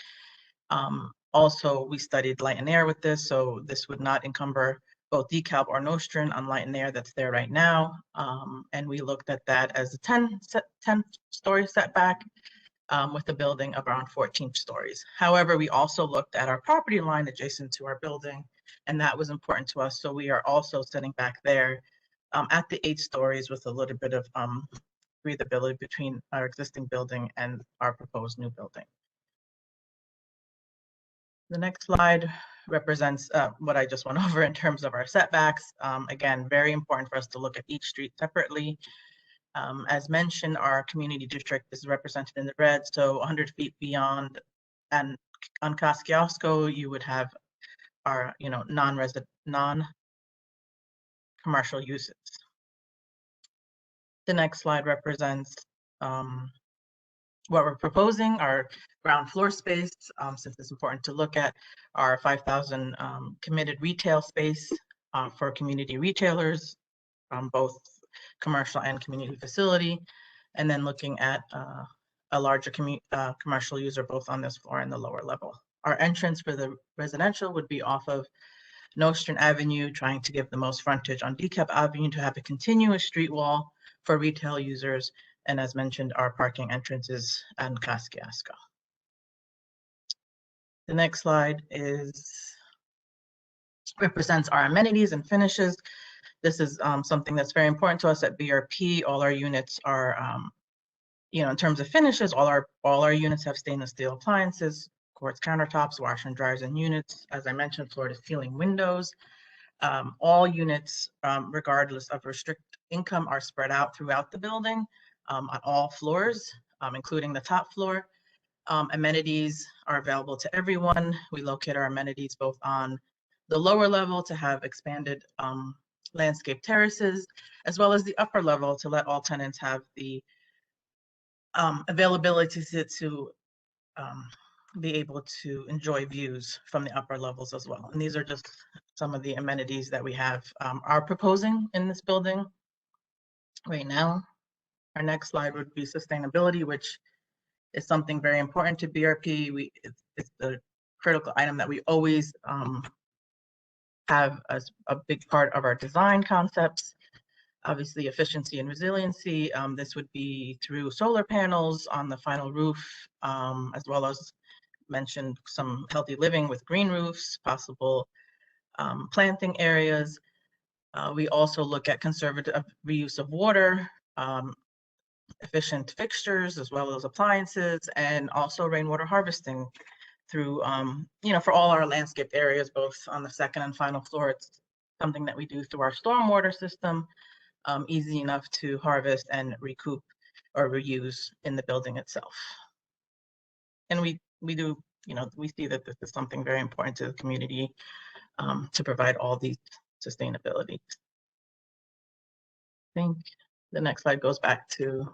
Also, we studied light and air with this, so this would not encumber both DeKalb or Nostrand on light and air that's there right now. And we looked at that as a 10-story setback with a building of around 14 stories. However, we also looked at our property line adjacent to our building, and that was important to us. So we are also sitting back there at the 8 stories with a little bit of breathability between our existing building and our proposed new building. The next slide represents what I just went over in terms of our setbacks. Again, very important for us to look at each street separately. As mentioned, our community district is represented in the red, so 100 feet beyond, and on Kosciuszko, you would have our non-commercial uses. The next slide represents what we're proposing, our ground floor space, since it's important to look at our 5,000 committed retail space for community retailers, both commercial and community facility, and then looking at a larger commercial user both on this floor and the lower level. Our entrance for the residential would be off of Nostrand Avenue, trying to give the most frontage on DeKalb Avenue to have a continuous street wall for retail users. And as mentioned, our parking entrances on Kosciuszko. The next slide represents our amenities and finishes. This is something that's very important to us at BRP. All our units are, in terms of finishes, all our units have stainless steel appliances, quartz countertops, washer and dryers and units. As I mentioned, floor to ceiling windows. All units, regardless of restricted income, are spread out throughout the building on all floors, including the top floor. Amenities are available to everyone. We locate our amenities both on the lower level to have expanded landscape terraces, as well as the upper level to let all tenants have the availability to be able to enjoy views from the upper levels as well. And these are just some of the amenities that we are proposing in this building right now. Our next slide would be sustainability, which is something very important to BRP. It's the critical item that we always have as a big part of our design concepts. Obviously, efficiency and resiliency. This would be through solar panels on the final roof, as well as mentioned some healthy living with green roofs, possible planting areas. We also look at conservative reuse of water, efficient fixtures, as well as appliances, and also rainwater harvesting through, for all our landscape areas, both on the second and final floor. It's something that we do through our stormwater system, easy enough to harvest and recoup or reuse in the building itself. And we do, we see that this is something very important to the community to provide all these sustainability. I think the next slide goes back to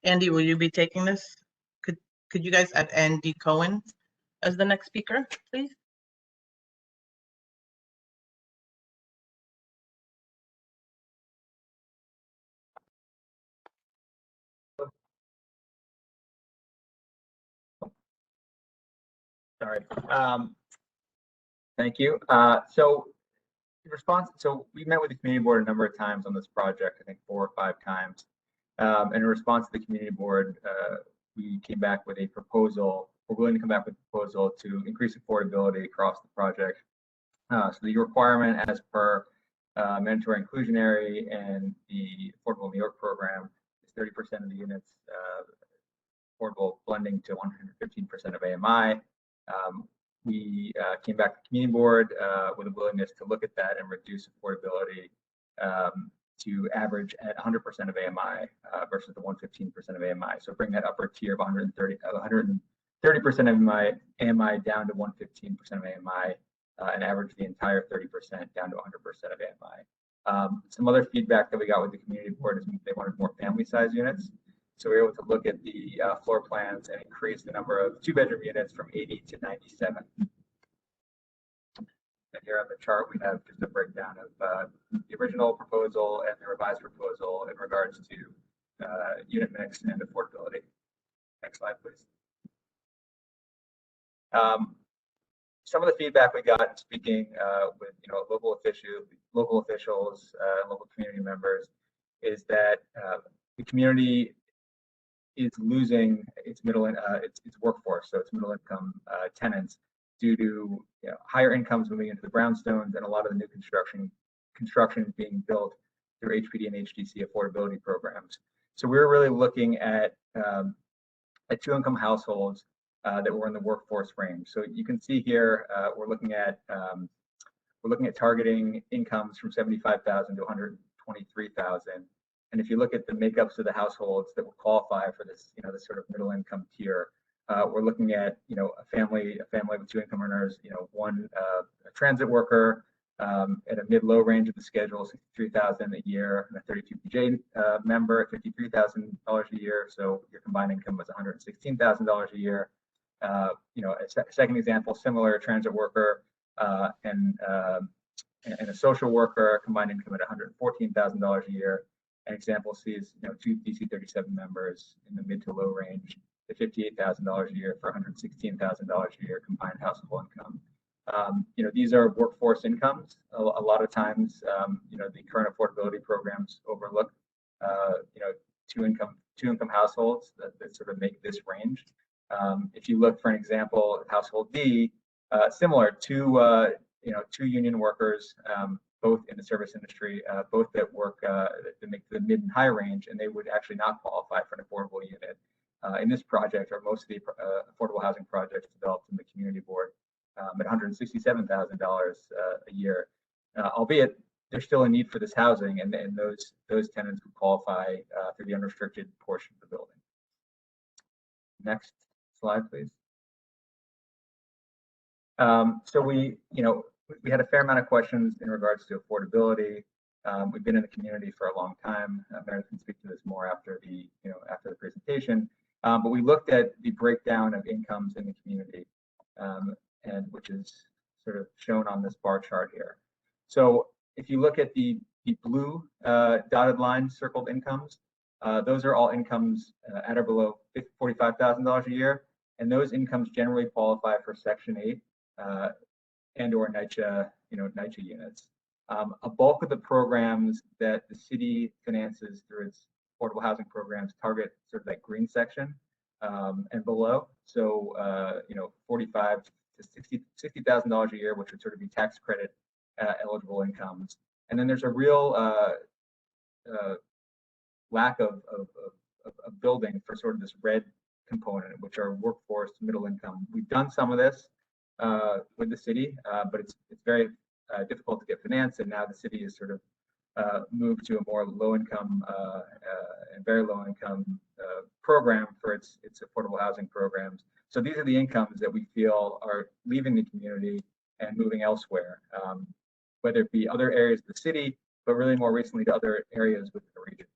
Andy. Will you be taking this? Could you guys add Andy Cohen as the next speaker, please? Sorry. Thank you. So we met with the community board a number of times on this project, I think 4 or 5 times. And in response to the community board, we came back with a proposal. We're willing to come back with a proposal to increase affordability across the project. So the requirement as per mandatory inclusionary and the Affordable New York program is 30% of the units affordable, blending to 115% of AMI. We came back to the community board with a willingness to look at that and reduce affordability to average at 100% of AMI versus the 115% of AMI. So bring that upper tier of 130% of AMI down to 115% of AMI and average the entire 30% down to 100% of AMI. Some other feedback that we got with the community board is they wanted more family size units. So we were able to look at the floor plans and increase the number of 2-bedroom units from 80 to 97. And here on the chart, we have just a breakdown of the original proposal and the revised proposal in regards to unit mix and affordability. Next slide, please. Some of the feedback we got speaking with local officials, local community members, is that the community is losing its its workforce, so its middle income tenants, due to higher incomes moving into the brownstones and a lot of the new construction being built through HPD and HDC affordability programs. So we're really looking at 2-income households that were in the workforce range. So you can see here we're looking at targeting incomes from 75,000 to 123,000. And if you look at the makeups of the households that will qualify for this, this sort of middle income tier, we're looking at, a family with 2 income earners, one a transit worker at a mid-low range of the schedule, $63,000 a year, and a 32PJ member at $53,000 a year. So your combined income was $116,000 a year. A second example, similar transit worker and a social worker, combined income at $114,000 a year. An example C is 2 DC37 members in the mid to low range at $58,000 a year for $116,000 a year combined household income. These are workforce incomes. A lot of times, the current affordability programs overlook, 2-income households that sort of make this range. If you look, for an example, household D, similar to 2 union workers, both in the service industry, both that work that make the mid and high range, and they would actually not qualify for an affordable unit. In this project, or most of the affordable housing projects developed in the community board, at $167,000 a year, albeit there's still a need for this housing, and those tenants would qualify through the unrestricted portion of the building. Next slide, please. So we had a fair amount of questions in regards to affordability. We've been in the community for a long time. Meredith can speak to this more after the presentation. But we looked at the breakdown of incomes in the community, and which is sort of shown on this bar chart here. So if you look at the blue dotted line circled incomes, those are all incomes at or below $45,000 a year, and those incomes generally qualify for Section 8 and/or NYCHA, NYCHA units. A bulk of the programs that the city finances through its affordable housing programs target sort of that green section and below. So, $45,000 to $60,000 a year, which would sort of be tax credit eligible incomes. And then there's a real lack of building for sort of this red component, which are workforce middle income. We've done some of this with the city, but it's very difficult to get finance, and now the city has sort of moved to a more low income and very low income program for its affordable housing programs. So these are the incomes that we feel are leaving the community and moving elsewhere, whether it be other areas of the city, but really more recently to other areas within the region.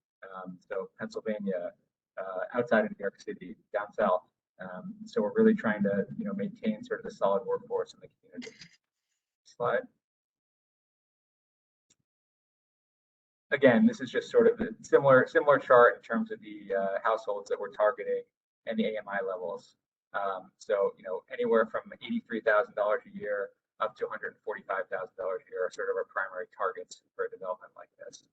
So Pennsylvania, outside of New York City, down south. So we're really trying to, maintain sort of the solid workforce in the community. Slide. Again, this is just sort of a similar chart in terms of the households that we're targeting and the AMI levels. So, anywhere from $83,000 a year up to $145,000 a year are sort of our primary targets for a development like this.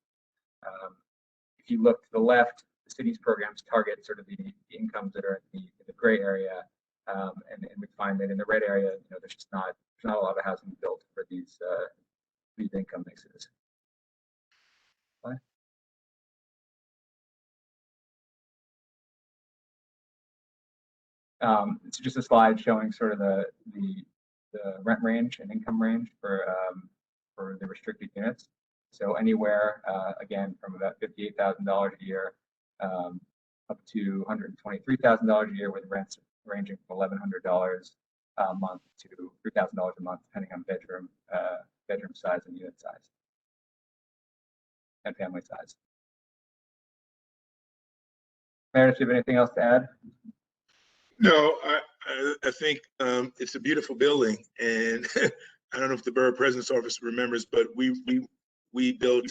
If you look to the left, the city's programs target sort of the incomes that are in the gray area, and we find that in the red area, there's just not a lot of housing built for these income mixes. It's just a slide showing sort of the rent range and income range for the restricted units. So anywhere, again, from about $58,000 a year up to $123,000 a year, with rents ranging from $1,100 a month to $3,000 a month, depending on bedroom size and unit size and family size. Meredith, do you have anything else to add? No, I think it's a beautiful building, and I don't know if the Borough President's office remembers, but we built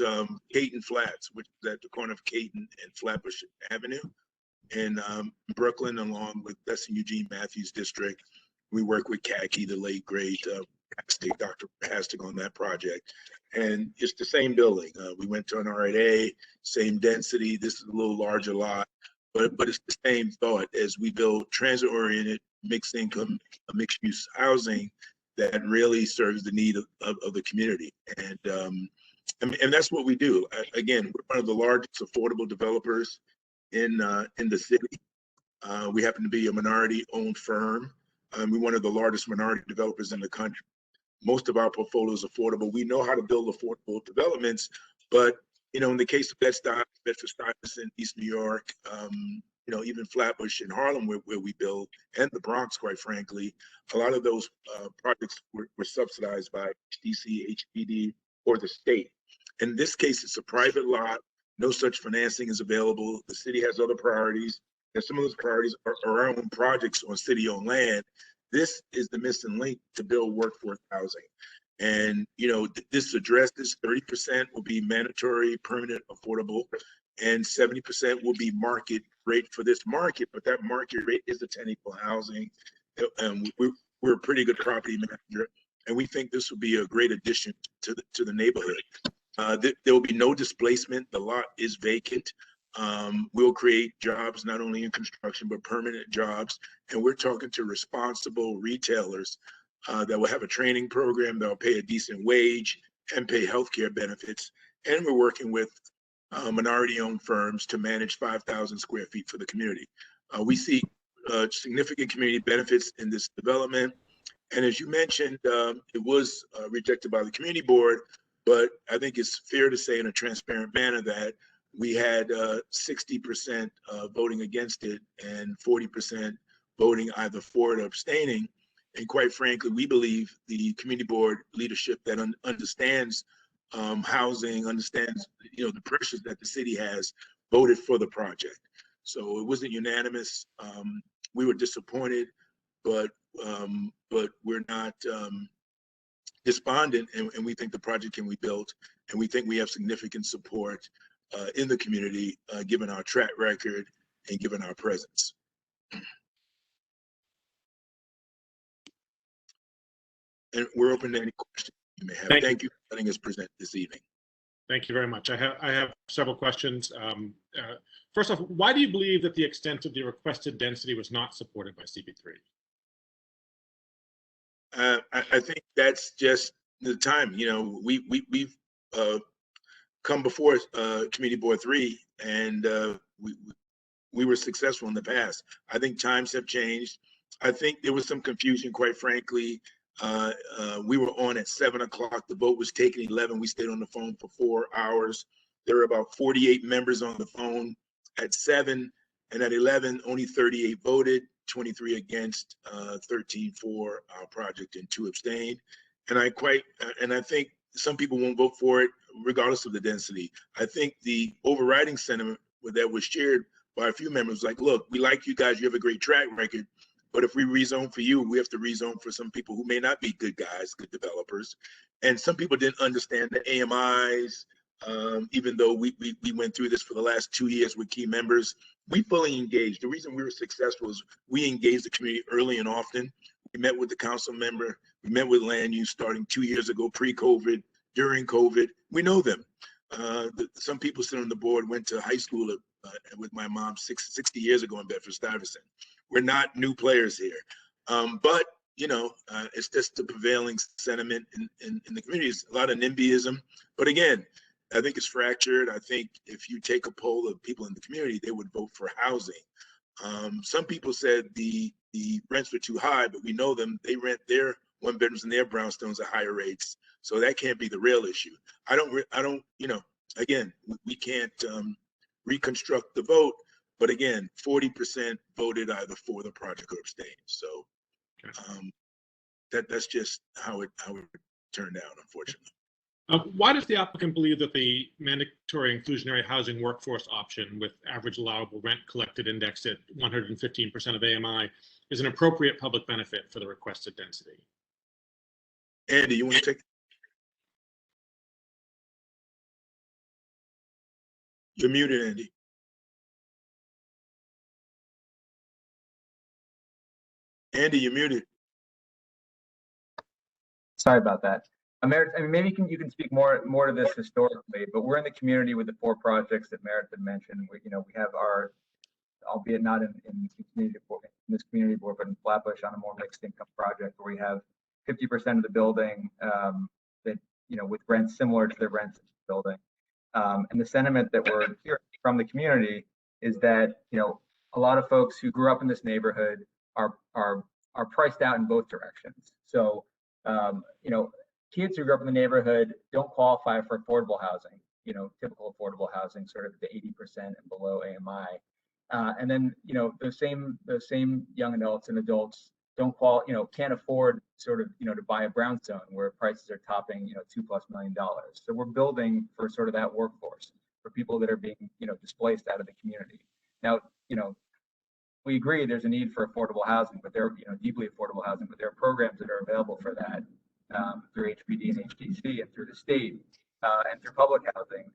Caton Flats, which is at the corner of Caton and Flatbush Avenue in Brooklyn, along with that's in Eugene Matthews District. We work with Khaki, the late great Dr. Hastig, on that project, and it's the same building. We went to an R8A, same density. This is a little larger lot. But it's the same thought as we build transit-oriented, mixed income, mixed use housing that really serves the need of the community. And that's what we do. Again, we're one of the largest affordable developers in the city. We happen to be a minority-owned firm. We're one of the largest minority developers in the country. Most of our portfolio is affordable. We know how to build affordable developments, but in the case of Bedford-Stuyvesant, East New York, even Flatbush and Harlem, where we build, and the Bronx, quite frankly, a lot of those projects were subsidized by DC, HPD, or the state. In this case, it's a private lot. No such financing is available. The city has other priorities, and some of those priorities are our own projects on city-owned land. This is the missing link to build workforce housing. And, this addresses 30% will be mandatory, permanent, affordable, and 70% will be market rate for this market. But that market rate is attainable housing. And we're a pretty good property manager, and we think this will be a great addition to the neighborhood. There will be no displacement. The lot is vacant. We'll create jobs, not only in construction, but permanent jobs. And we're talking to responsible retailers that will have a training program that will pay a decent wage and pay healthcare benefits. And we're working with minority-owned firms to manage 5,000 square feet for the community. We see significant community benefits in this development. And as you mentioned, it was rejected by the community board, but I think it's fair to say in a transparent manner that we had 60% voting against it and 40% voting either for it or abstaining. And quite frankly, we believe the community board leadership that understands housing, understands the pressures that the city has, voted for the project. So it wasn't unanimous. We were disappointed, but we're not despondent, and we think the project can be built, and we think we have significant support in the community, given our track record and given our presence. And we're open to any questions you may have. Thank you for letting us present this evening. Thank you very much. I have several questions. First off, why do you believe that the extent of the requested density was not supported by CB3? I think that's just the time. We've come before Committee Board 3, and we were successful in the past. I think times have changed. I think there was some confusion, quite frankly. We were on at 7 o'clock. The vote was taken at 11. We stayed on the phone for 4 hours. There were about 48 members on the phone at 7, and at 11, only 38 voted. 23 against, 13 for our project, and 2 abstain. And I think some people won't vote for it regardless of the density. I think the overriding sentiment that was shared by a few members, like, look, we like you guys, you have a great track record, but if we rezone for you, we have to rezone for some people who may not be good guys, good developers. And some people didn't understand the AMIs, even though we went through this for the last 2 years with key members. We fully engaged. The reason we were successful is we engaged the community early and often. We met with the council member. We met with land use starting 2 years ago, pre-COVID, during COVID. We know them. Some people sitting on the board went to high school with my mom 60 years ago in Bedford-Stuyvesant. We're not new players here. But, you know, it's just the prevailing sentiment in the community. It's a lot of NIMBYism. But again, I think it's fractured. I think if you take a poll of people in the community, they would vote for housing. Some people said the rents were too high, but we know them. They rent their 1-bedrooms and their brownstones at higher rates. So that can't be the real issue. I don't, you know, again, we can't reconstruct the vote, but again, 40% voted either for the project or abstained. So that's just how it turned out, unfortunately. Why does the applicant believe that the mandatory inclusionary housing workforce option with average allowable rent collected indexed at 115% of AMI is an appropriate public benefit for the requested density? Andy, you want to take? You're muted, Andy. Andy, you're muted. Sorry about that. Merit, I mean, maybe you can speak more to this historically, but we're in the community with the 4 projects that Merit had mentioned. We have our, albeit not in this community board, but in Flatbush on a more mixed income project where we have 50% of the building that, with rents similar to the rents in the building. And the sentiment that we're hearing from the community is that, a lot of folks who grew up in this neighborhood are priced out in both directions. So, kids who grew up in the neighborhood don't qualify for affordable housing, typical affordable housing, sort of the 80% and below AMI. And then, those same young adults and adults can't afford sort of, to buy a brownstone where prices are topping, $2+ million. So we're building for sort of that workforce for people that are being, displaced out of the community. Now, we agree there's a need for affordable housing, but they're, deeply affordable housing, but there are programs that are available for that through HPD and HDC and through the state and through public housing.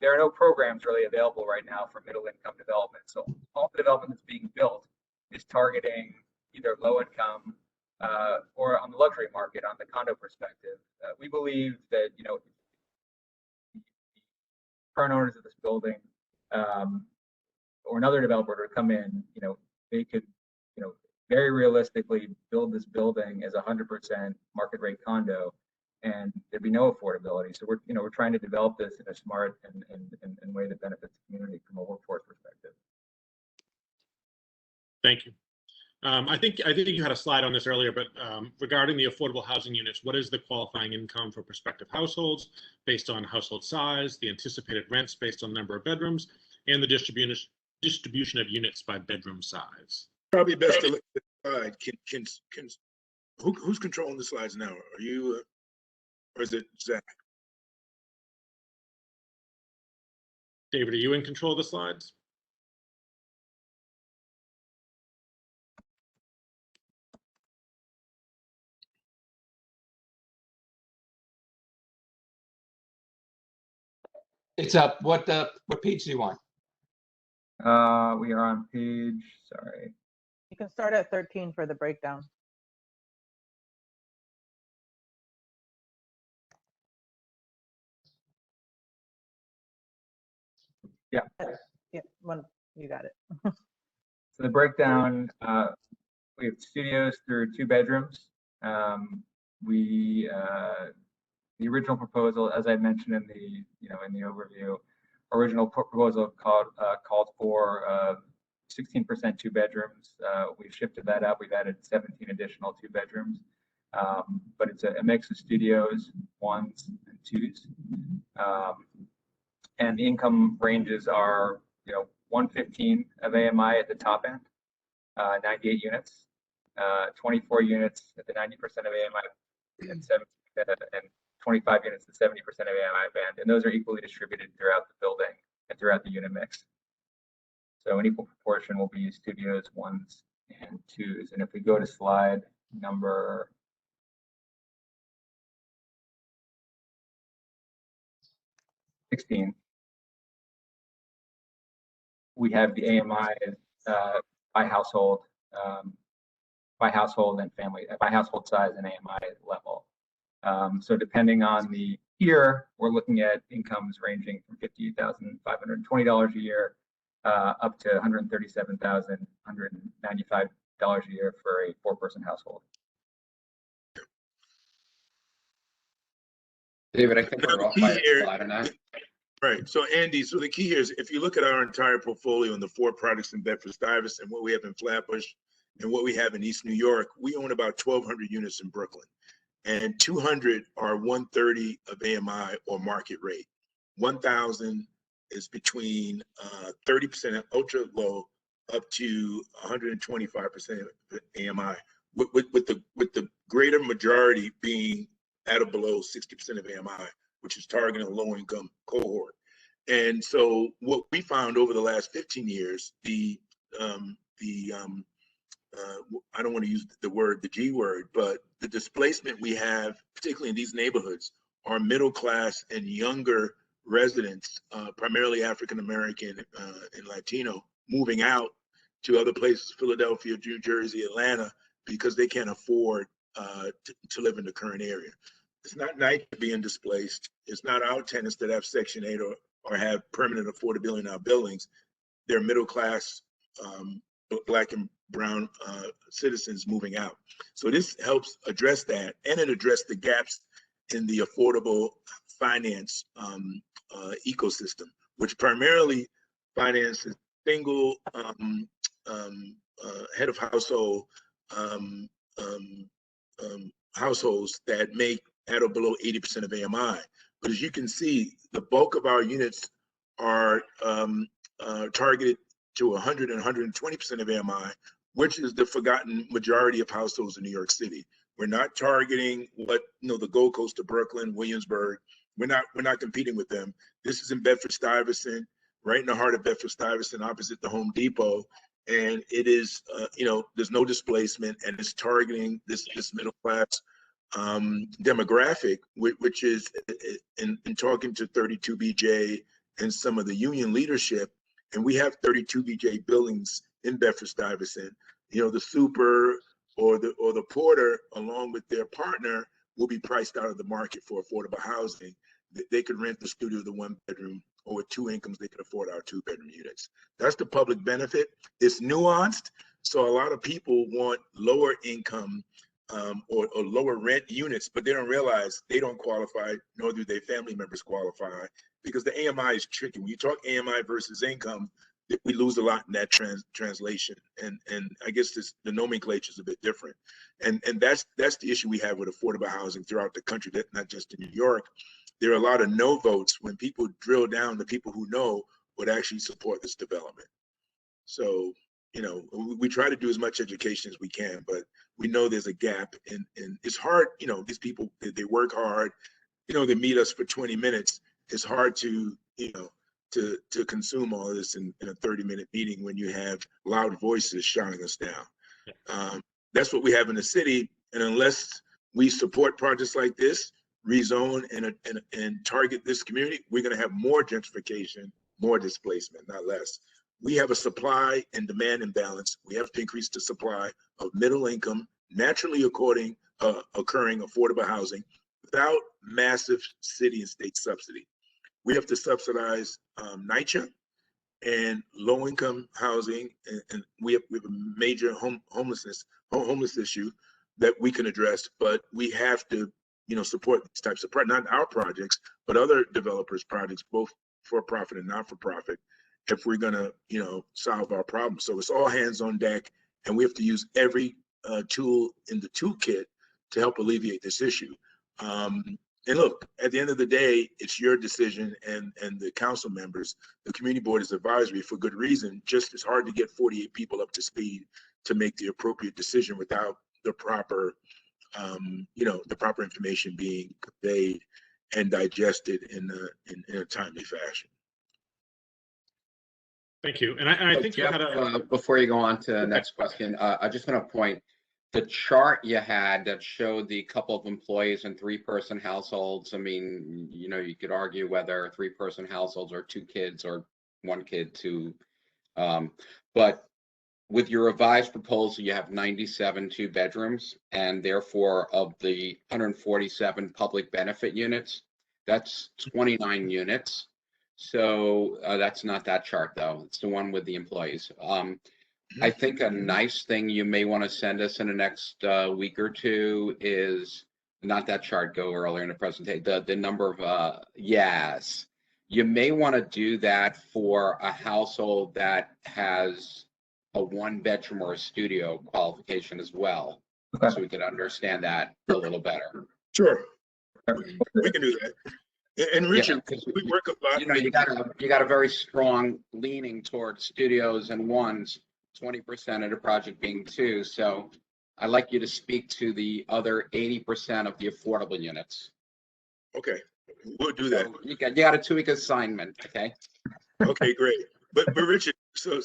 There are no programs really available right now for middle income development. So all the development that's being built is targeting either low income or on the luxury market on the condo perspective. We believe that, the current owners of this building or another developer to come in, they could, very realistically build this building as 100% market rate condo, and there'd be no affordability. So we're trying to develop this in a smart and way that benefits the community from a workforce perspective. Thank you. I think you had a slide on this earlier, but regarding the affordable housing units, what is the qualifying income for prospective households based on household size, the anticipated rents based on number of bedrooms, and the distribution of units by bedroom size? Probably best to look at the slide. Who's controlling the slides now? Are you, or is it Zach? David, are you in control of the slides? It's up. What page do you want? We are on page, sorry. You can start at 13 for the breakdown. Yeah. Yeah, you got it. So the breakdown, we have studios through 2 bedrooms. The original proposal, as I mentioned in the overview, original proposal called for 16% 2 bedrooms. We've shifted that up. We've added 17 additional 2 bedrooms, but it's a mix of studios, 1s and 2s. And the income ranges are, 115 of AMI at the top end, 98 units, 24 units at the 90% of AMI and 25 units at 70% of AMI band, and those are equally distributed throughout the building and throughout the unit mix. So an equal proportion will be studios, 1s and 2s. And if we go to slide number 16, we have the AMI by household and family, by household size and AMI level. So depending on the year, we're looking at incomes ranging from $58,520 a year up to $137,195 a year for a 4-person household. David, I think we're off by a slide on that. Right. So Andy, so the key here is if you look at our entire portfolio and the 4 products in Bedford-Stuyvesant, what we have in Flatbush and what we have in East New York, we own about 1,200 units in Brooklyn, and 200 are 130 of AMI or market rate. 1,000 is between 30% ultra low up to 125% AMI, with the greater majority being at or below 60% of AMI, which is targeting a low income cohort. And so what we found over the last 15 years, I don't want to use the G word, but the displacement we have, particularly in these neighborhoods, are middle class and younger residents, primarily African American and Latino, moving out to other places, Philadelphia, New Jersey, Atlanta, because they can't afford to live in the current area. It's not nice being displaced. It's not our tenants that have Section 8 or have permanent affordability in our buildings. They're middle class, Black and brown citizens moving out. So this helps address that, and it addressed the gaps in the affordable finance ecosystem, which primarily finances single head of household households that make at or below 80% of AMI. But as you can see, the bulk of our units are targeted to 100 and 120% of AMI, which is the forgotten majority of households in New York City. We're not targeting the Gold Coast of Brooklyn, Williamsburg. We're not competing with them. This is in Bedford-Stuyvesant, right in the heart of Bedford-Stuyvesant, opposite the Home Depot. And it is, there's no displacement, and it's targeting this middle class demographic, which is in talking to 32BJ and some of the union leadership. And we have 32BJ buildings in Bedford-Stuyvesant. The super or the porter, along with their partner, will be priced out of the market for affordable housing. They could rent the studio, the 1-bedroom, or with 2 incomes, they could afford our 2-bedroom units. That's the public benefit. It's nuanced. So a lot of people want lower income or lower rent units, but they don't realize they don't qualify, nor do their family members qualify, because the AMI is tricky. When you talk AMI versus income, we lose a lot in that translation, and I guess the nomenclature is a bit different, and that's the issue we have with affordable housing throughout the country, that not just in New York. There are a lot of no votes when people drill down. The people who know would actually support this development. So we try to do as much education as we can, but we know there's a gap, and it's hard. These people, they work hard. They meet us for 20 minutes. It's hard to to consume all of this in a 30-minute meeting when you have loud voices shouting us down. That's what we have in the city, and unless we support projects like this, rezone and target this community, we're going to have more gentrification, more displacement, not less. We have a supply and demand imbalance. We have to increase the supply of middle income, naturally occurring affordable housing without massive city and state subsidy. We have to subsidize NYCHA and low-income housing, and we have a major homeless issue that we can address. But we have to, support these types of projects, not our projects, but other developers' projects, both for profit and not for profit, if we're gonna, solve our problems. So it's all hands on deck, and we have to use every tool in the toolkit to help alleviate this issue. And look, at the end of the day, it's your decision and the council members. The community board is advisory for good reason. Just it's hard to get 48 people up to speed to make the appropriate decision without the proper, the proper information being conveyed and digested in a timely fashion. Thank you. And I think Jeff, you had before you go on to the next question, I just want to point the chart you had that showed the couple of employees in 3-person households. I mean, you could argue whether 3-person households are 2 kids or 1 kid, 2. But with your revised proposal, you have 97 2-bedrooms, and therefore of the 147 public benefit units, that's 29 units. So that's not that chart though. It's the one with the employees. I think a nice thing you may want to send us in the next week or 2 is not that chart, go earlier in the presentation, the number of, yes. You may want to do that for a household that has a 1-bedroom or a studio qualification as well. Okay. So we can understand that a little better. Sure. We can do that. And Richard, yeah, we work a lot. You got a very strong leaning towards studios and 1s, 20% of the project being 2. So I'd like you to speak to the other 80% of the affordable units. Okay, we'll do that. So you got a 2-week assignment, okay? Okay, great. But Richard, so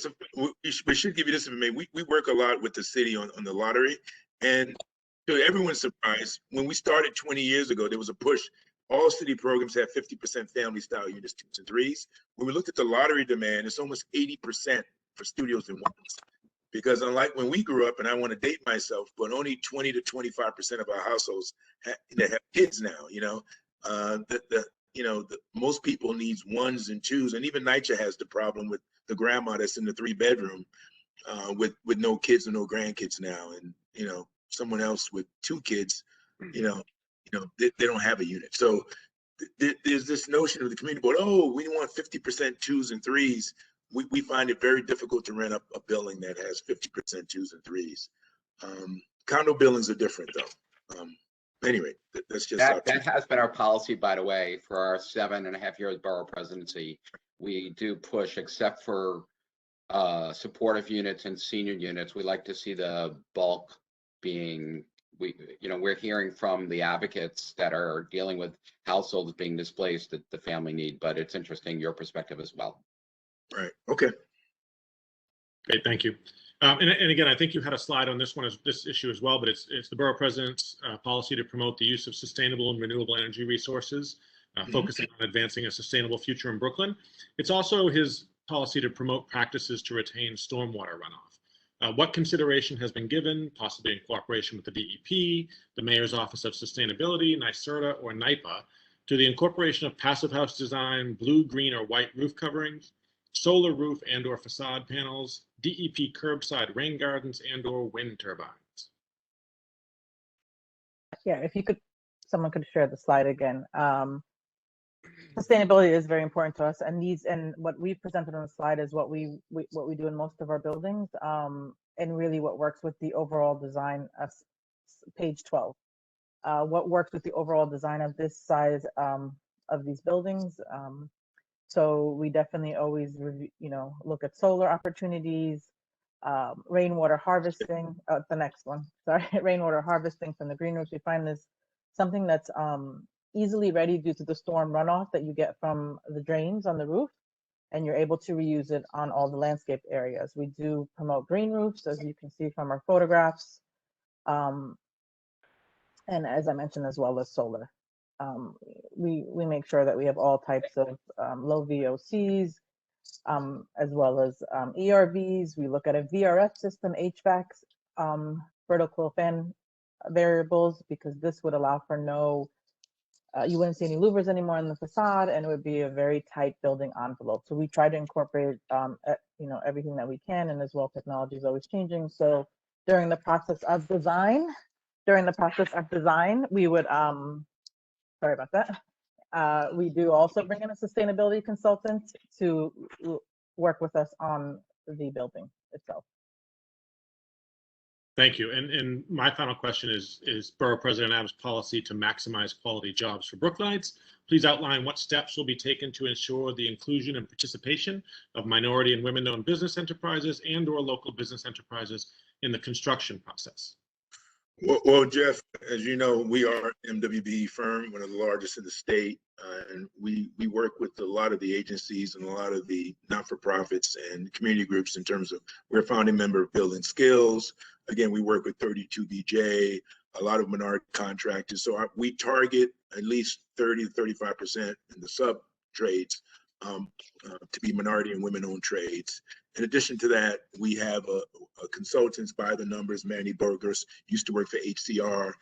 we should give you this information. We work a lot with the city on the lottery, and to everyone's surprise, when we started 20 years ago, there was a push. All city programs have 50% family style units, 2s and 3s. When we looked at the lottery demand, it's almost 80% for studios and 1s. Because unlike when we grew up, and I want to date myself, but only 20 to 25% of our households have kids now. Most people needs 1s and 2s, and even NYCHA has the problem with the grandma that's in the 3-bedroom with no kids and no grandkids now, and someone else with 2 kids, they don't have a unit. So there's this notion of the community board, oh, we want 50% 2s and 3s. We find it very difficult to rent a building that has 50% 2s and 3s. Condo buildings are different though. Anyway, that's just that has been our policy, by the way, for our 7.5 years borough presidency. We do push, except for supportive units and senior units. We like to see the bulk being. We're hearing from the advocates that are dealing with households being displaced that the family need, but it's interesting your perspective as well. Right. Okay. Great. Thank you. And again, I think you had a slide on this issue as well, but it's the Borough President's policy to promote the use of sustainable and renewable energy resources, focusing on advancing a sustainable future in Brooklyn. It's also his policy to promote practices to retain stormwater runoff. What consideration has been given, possibly in cooperation with the DEP, the Mayor's Office of Sustainability, NYSERDA, or NYPA, to the incorporation of passive house design, blue, green, or white roof coverings, solar roof and/or facade panels, DEP curbside rain gardens, and/or wind turbines? Yeah, if you could, someone could share the slide again. Sustainability is very important to us, and what we presented on the slide is what we do in most of our buildings, and really what works with the overall design of page 12. What works with the overall design of this size of these buildings. So we definitely always look at solar opportunities, rainwater harvesting. The next one, sorry, rainwater harvesting from the green roofs. We find this something that's easily ready due to the storm runoff that you get from the drains on the roof, and you're able to reuse it on all the landscape areas. We do promote green roofs, as you can see from our photographs, and as I mentioned, as well as solar. We make sure that we have all types of low VOCs, as well as ERVs. We look at a VRF system, HVACs, vertical fan variables, because this would allow for no, you wouldn't see any louvers anymore in the facade, and it would be a very tight building envelope. So we try to incorporate, everything that we can, and as well, technology is always changing. So during the process of design, we would, sorry about that. We do also bring in a sustainability consultant to work with us on the building itself. Thank you. And my final question is Borough President Adams' policy to maximize quality jobs for Brooklynites. Please outline what steps will be taken to ensure the inclusion and participation of minority and women-owned business enterprises and/or local business enterprises in the construction process. Well, Jeff, as you know, we are an MWB firm, one of the largest in the state, and we work with a lot of the agencies and a lot of the not-for-profits and community groups in terms of, we're a founding member of Building Skills. Again, we work with 32BJ, a lot of minority contractors. So we target at least 30 to 35% in the sub trades to be minority and women-owned trades. In addition to that, we have a consultants by the numbers. Manny Burgers used to work for HCR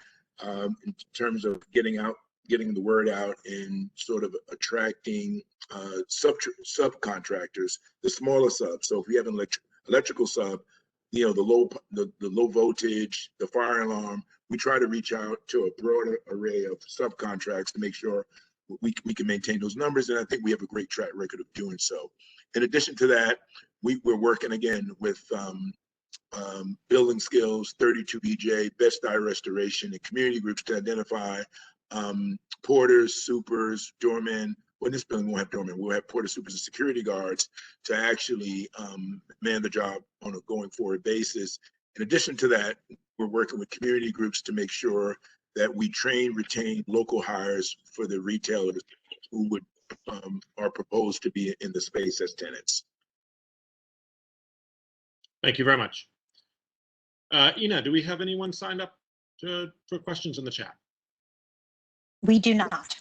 in terms of getting the word out and sort of attracting subcontractors, the smaller subs. So if we have an electrical sub, you know, the low voltage, the fire alarm, we try to reach out to a broader array of subcontracts to make sure we can maintain those numbers. And I think we have a great track record of doing so. In addition to that, we're working again with Building Skills, 32BJ, Best Eye Restoration, and community groups to identify porters, supers, doormen. Well, in this building we won't have doormen. We'll have porters, supers, and security guards to actually man the job on a going forward basis. In addition to that, we're working with community groups to make sure that we train, retain local hires for the retailers who would are proposed to be in the space as tenants. Thank you very much. Ina, do we have anyone signed up for questions in the chat? We do not.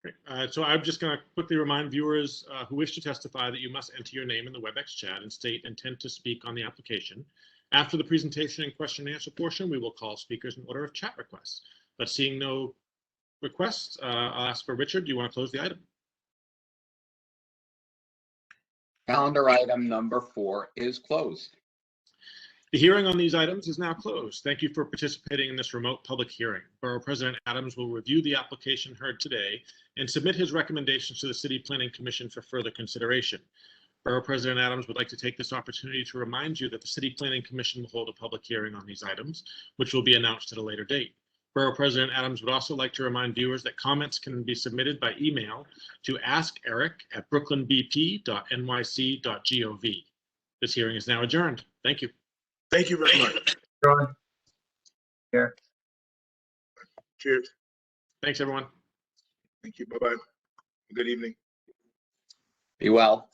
Great. So I'm just going to quickly remind viewers who wish to testify that you must enter your name in the WebEx chat and state intent to speak on the application. After the presentation and question and answer portion, we will call speakers in order of chat requests. But seeing no requests, I'll ask for Richard. Do you want to close the item? Calendar item number 4 is closed. The hearing on these items is now closed. Thank you for participating in this remote public hearing. Borough President Adams will review the application heard today and submit his recommendations to the City Planning Commission for further consideration. Borough President Adams would like to take this opportunity to remind you that the City Planning Commission will hold a public hearing on these items, which will be announced at a later date. Borough President Adams would also like to remind viewers that comments can be submitted by email to askeric@brooklynbp.nyc.gov. This hearing is now adjourned. Thank you. Thank you very much. John. Here. Cheers. Thanks, everyone. Thank you. Bye-bye. Good evening. Be well.